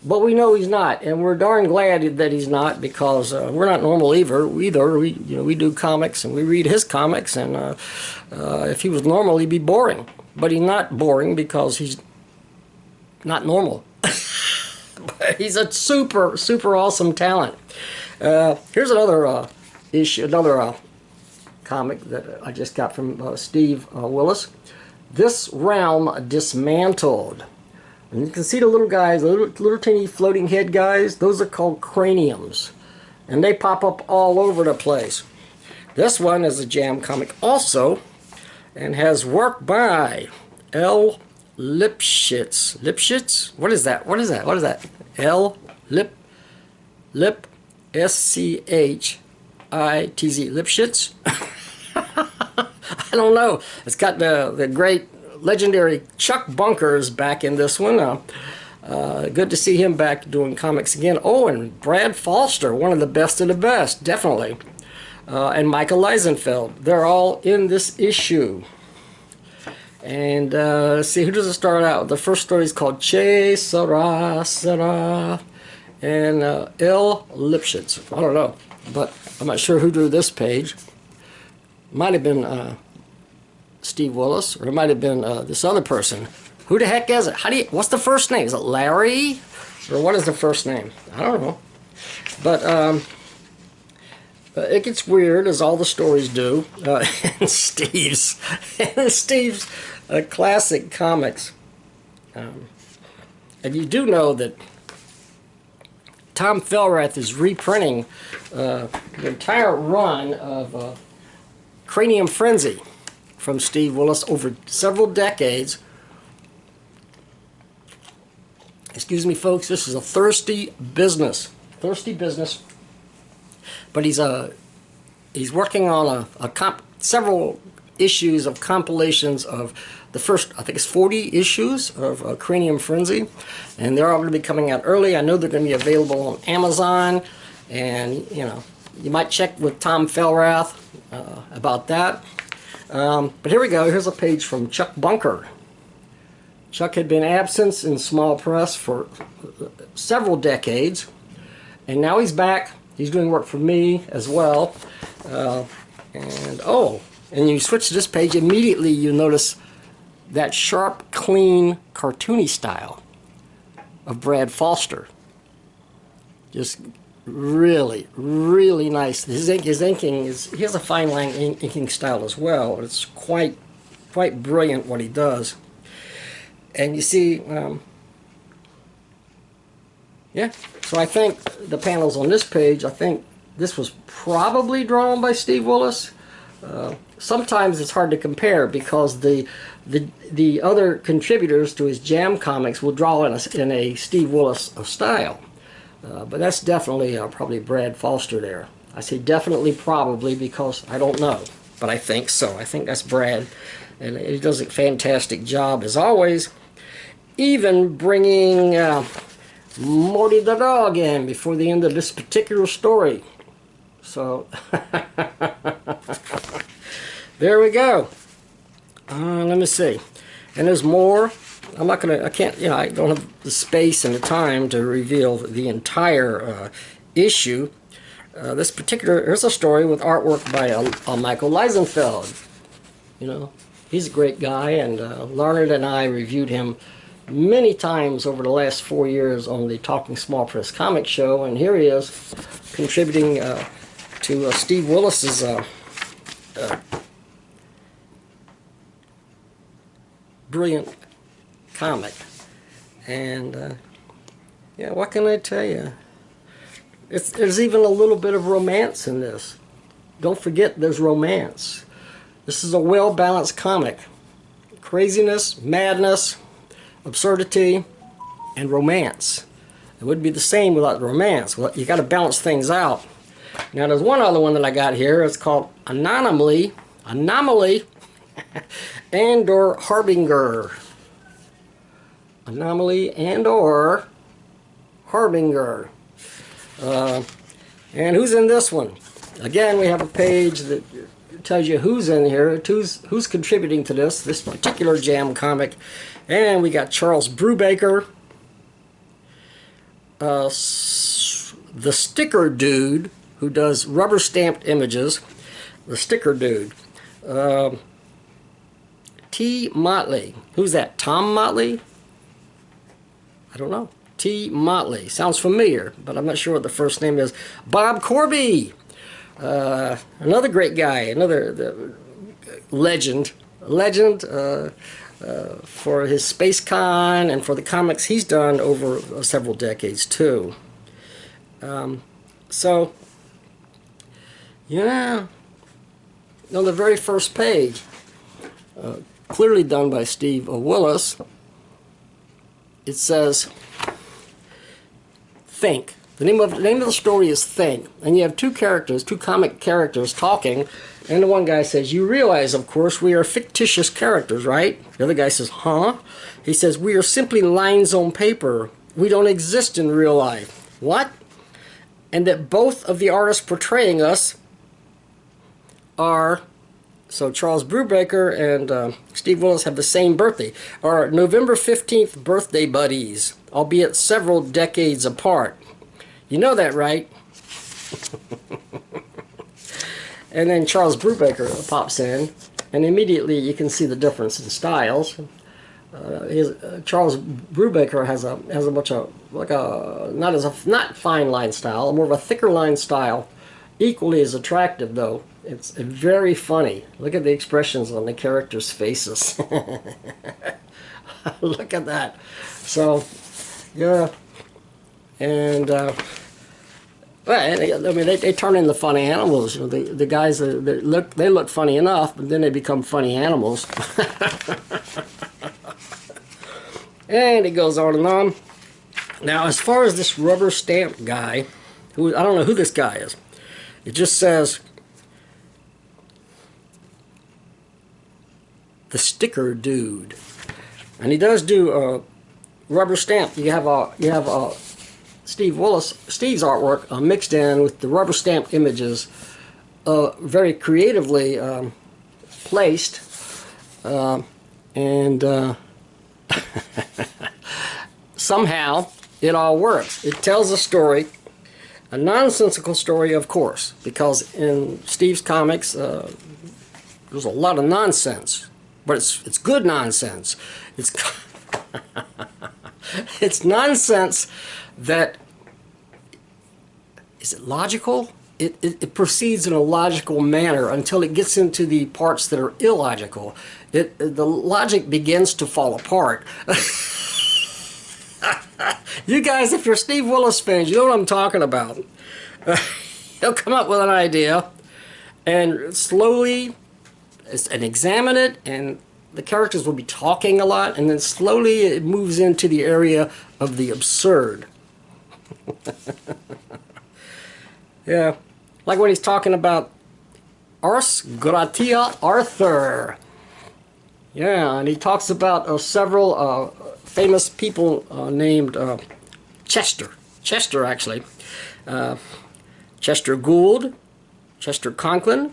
but we know he's not, and we're darn glad that he's not, because we're not normal either. We do comics and we read his comics, and if he was normal, he'd be boring. But he's not boring because he's not normal. He's a super, super awesome talent. Here's another issue, another comic that I just got from Steve Willis. This Realm Dismantled. And you can see the little guys, the little teeny floating head guys, those are called craniums. And they pop up all over the place. This one is a jam comic also, and has work by L. Lipschitz. Lipschitz? What is that? What is that? What is that? L. Lip S-C-H-I-T-Z. Lipschitz? I don't know. It's got the great legendary Chuck Bunkers back in this one. Good to see him back doing comics again. Oh, and Brad Foster, one of the best of the best, definitely. And Michael Leisenfeld. They're all in this issue. And let's see, who does it start out with? The first story is called Che Sara Sara, and L. Lipschitz. I don't know, but I'm not sure who drew this page. Might have been Steve Willis, or it might have been this other person. Who the heck is it? What's the first name? Is it Larry? Or what is the first name? I don't know. But it gets weird, as all the stories do. And Steve's classic comics. And you do know that Tom Felrath is reprinting the entire run of Cranium Frenzy from Steve Willis over several decades. Excuse me, folks, this is a thirsty business. Thirsty business. But he's working on several issues of compilations of the first, I think it's 40 issues of Cranium Frenzy, and they're all going to be coming out early. I know they're going to be available on Amazon, and you know, you might check with Tom Felrath about that. But here we go. Here's a page from Chuck Bunker. Chuck had been absent in small press for several decades, and now he's back. He's doing work for me as well. And you switch to this page, immediately you notice that sharp, clean, cartoony style of Brad Foster. Just really, really nice. His inking is, he has a fine line inking style as well. It's quite brilliant what he does. And you see, yeah, so I think the panels on this page, I think this was probably drawn by Steve Willis. Sometimes it's hard to compare because the other contributors to his jam comics will draw in a Steve Willis style. But that's definitely probably Brad Foster there. I say definitely probably because I don't know, but I think so. I think that's Brad, and he does a fantastic job as always, even bringing Morty the dog in before the end of this particular story. So there we go. Let me see. And there's more. I don't have the space and the time to reveal the entire issue. Here's a story with artwork by Michael Leisenfeld. You know, he's a great guy, and Larned and I reviewed him many times over the last 4 years on the Talking Small Press Comic Show, and here he is contributing to Steve Willis's brilliant comic. And yeah, what can I tell you? There's even a little bit of romance in this. Don't forget there's romance. This is a well-balanced comic. Craziness, madness, absurdity, and romance. It wouldn't be the same without romance. Well, you got to balance things out. Now there's one other one that I got here. It's called Anomaly, and or Harbinger. Anomaly and or Harbinger. And who's in this one? Again, we have a page that tells you who's in here, who's contributing to this particular jam comic. And we got Charles Brubaker, the sticker dude who does rubber stamped images, the sticker dude. T. Motley. Who's that? Tom Motley? I don't know. T. Motley. Sounds familiar, but I'm not sure what the first name is. Bob Corby. Another great guy. Another legend. For his Space Con and for the comics he's done over several decades too. So, yeah. On the very first page, clearly done by Steve Willis, it says, Think. The name of the story is Think. And you have two comic characters talking, and the one guy says, you realize, of course, we are fictitious characters, right? The other guy says, huh? He says, we are simply lines on paper. We don't exist in real life. What? And that both of the artists portraying us are, so Charles Brubaker and Steve Willis have the same birthday, are November 15th birthday buddies, albeit several decades apart. You know that, right? And then Charles Brubaker pops in, and immediately you can see the difference in styles. Charles Brubaker has a much of not fine line style, more of a thicker line style, equally as attractive though. It's very funny. Look at the expressions on the characters' faces. Look at that. So, yeah, and well, I mean, they turn into funny animals. You know, the guys they look funny enough, but then they become funny animals. And it goes on and on. Now, as far as this rubber stamp guy, who I don't know who this guy is. It just says the sticker dude, and he does do rubber stamp. You have Steve's artwork mixed in with the rubber stamp images, very creatively placed, and somehow it all works. It tells a story, a nonsensical story, of course, because in Steve's comics there's a lot of nonsense, but it's good nonsense. It's it's nonsense that is it logical? It proceeds in a logical manner until it gets into the parts that are illogical. The logic begins to fall apart. You guys, if you're Steve Willis fans, you know what I'm talking about. He'll come up with an idea and slowly examine it, and the characters will be talking a lot, and then slowly it moves into the area of the absurd. Yeah, like when he's talking about Ars Gratia Arthur. Yeah, and he talks about several famous people named Chester, actually. Chester Gould, Chester Conklin,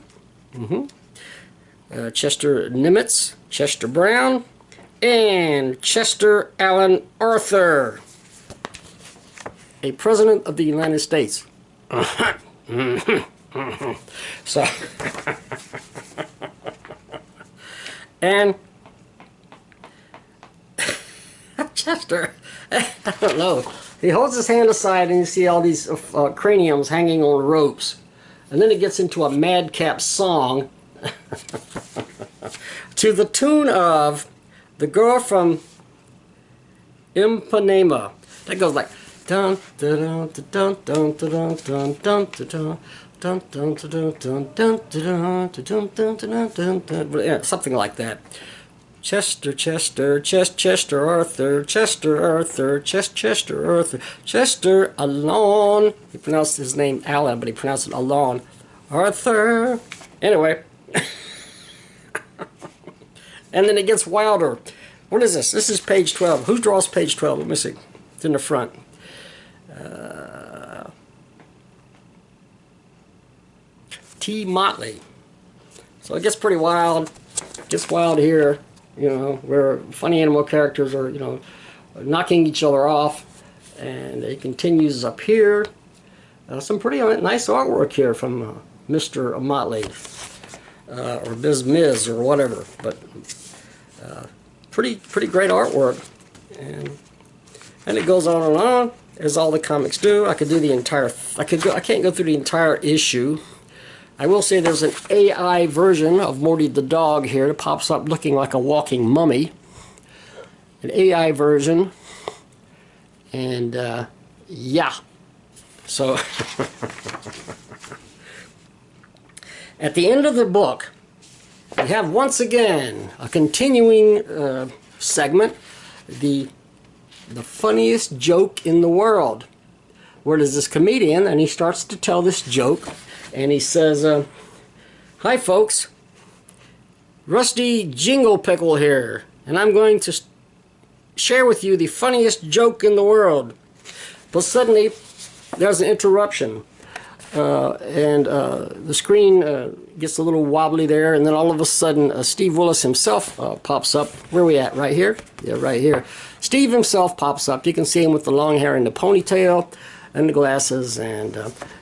Chester Nimitz, Chester Brown, and Chester Allen Arthur, a president of the United States. So, and Chester, I don't know, he holds his hand aside and you see all these craniums hanging on ropes, and then it gets into a madcap song to the tune of The Girl from Impanema. That goes like dun dun dun dun dun dun dun dun dun. Dun, dun, dun, dun, dun, dun, dun, dun, dun, dun, dun, dun. Yeah, something like that. Chester, Chester, Chester Arthur, Chester Arthur, Chester Arthur, Chester Alon. He pronounced his name Alan, but he pronounced it Alon. Arthur. Anyway. And then it gets wilder. What is this? This is page 12. Who draws page 12? Let me see. It's in the front. T. Motley. So it gets pretty wild. It gets wild here, you know, where funny animal characters are, you know, knocking each other off. And it continues up here. Some pretty nice artwork here from Mr. Motley. Or Biz Miz or whatever. But pretty great artwork. And it goes on and on, as all the comics do. I could do the entire, I can't go through the entire issue. I will say there's an AI version of Morty the dog here that pops up looking like a walking mummy. An AI version. And, yeah. So, at the end of the book, we have once again a continuing segment, the funniest joke in the world. Where there's this comedian, and he starts to tell this joke. And he says, hi folks, Rusty Jingle Pickle here, and I'm going to share with you the funniest joke in the world. But suddenly, there's an interruption, and the screen gets a little wobbly there, and then all of a sudden, Steve Willis himself pops up. Where are we at? Right here? Yeah, right here. Steve himself pops up. You can see him with the long hair and the ponytail and the glasses, and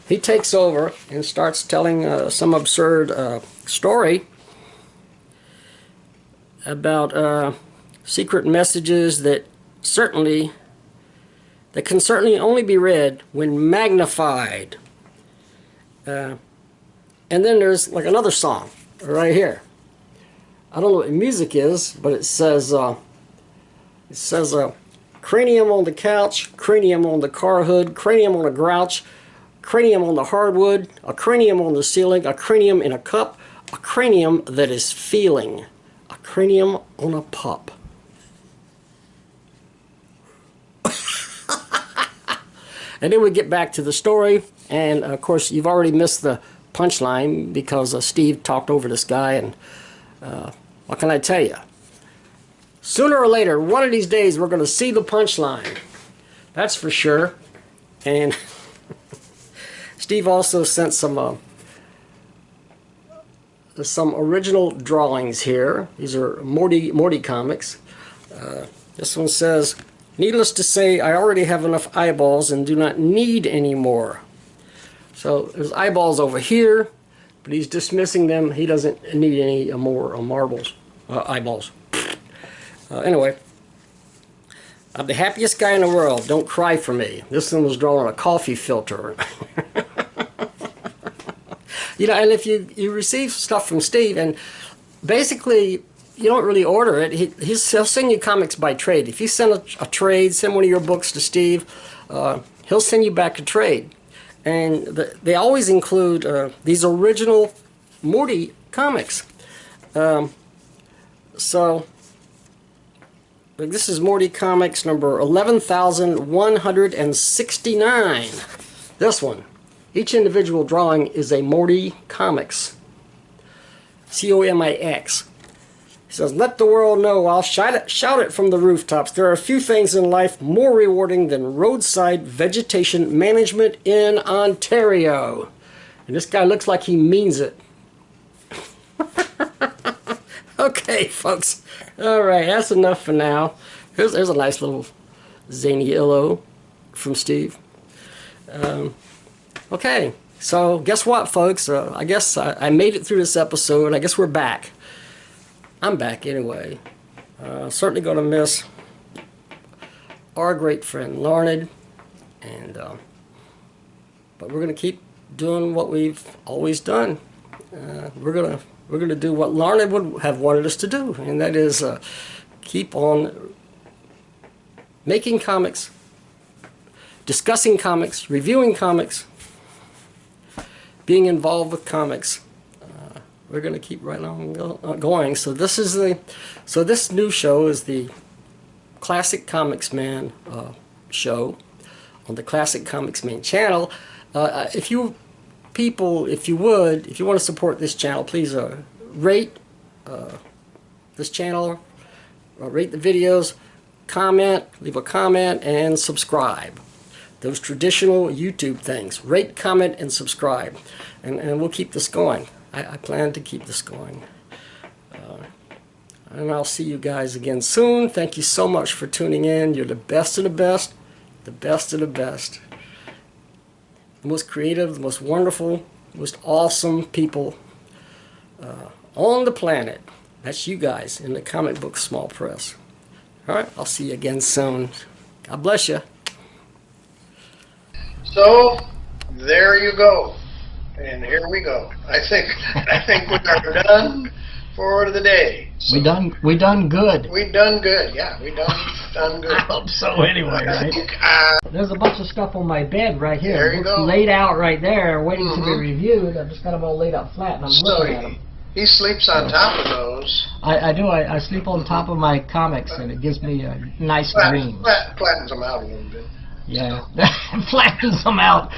he takes over and starts telling some absurd story about secret messages that can certainly only be read when magnified. And then there's like another song right here. I don't know what the music is, but it says cranium on the couch, cranium on the car hood, cranium on a grouch, cranium on the hardwood, a cranium on the ceiling, a cranium in a cup, a cranium that is feeling, a cranium on a pup. And then we get back to the story, and of course you've already missed the punchline because Steve talked over this guy, and what can I tell you? Sooner or later, one of these days, we're going to see the punchline. That's for sure. And Steve also sent some original drawings here. These are Morty comics. This one says, needless to say, I already have enough eyeballs and do not need any more. So there's eyeballs over here, but he's dismissing them. He doesn't need any more eyeballs. Anyway, I'm the happiest guy in the world. Don't cry for me. This one was drawn on a coffee filter. You know, and if you receive stuff from Steve, and basically you don't really order it, he'll send you comics by trade. If you send a trade, send one of your books to Steve, he'll send you back a trade. And they always include these original Morty comics. So this is Morty Comics number 11,169. This one. Each individual drawing is a Morty Comics. C-O-M-I-X. He says, let the world know, I'll shout it from the rooftops. There are a few things in life more rewarding than roadside vegetation management in Ontario. And this guy looks like he means it. Okay, folks. Alright, that's enough for now. There's a nice little zany illo from Steve. Okay, so guess what, folks? I guess I made it through this episode. I guess we're back. I'm back anyway. Certainly going to miss our great friend Larned, and but we're going to keep doing what we've always done. We're gonna do what Larned would have wanted us to do, and that is keep on making comics, discussing comics, reviewing comics, being involved with comics. We're going to keep right on going. So this new show is the Classic Comics Man show on the Classic Comics Man channel. If you want to support this channel, please rate this channel, rate the videos, leave a comment, and subscribe. Those traditional YouTube things. Rate, comment, and subscribe. And we'll keep this going. I plan to keep this going. And I'll see you guys again soon. Thank you so much for tuning in. You're the best of the best. The best of the best. The most creative, the most wonderful, most awesome people on the planet. That's you guys in the comic book small press. All right, I'll see you again soon. God bless you. So, there you go. And here we go. I think we are done for the day. So We done good. We done good. Yeah, we done good. I hope so anyway, right? There's a bunch of stuff on my bed right here. There you go. Laid out right there, waiting to be reviewed. I've just got them all laid out flat, and I'm looking at them. He sleeps on top of those. I do. I sleep on top of my comics, and it gives me a nice dream. Flattens them out a little bit. Yeah, flattens them out.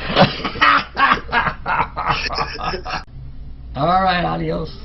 All right, adios.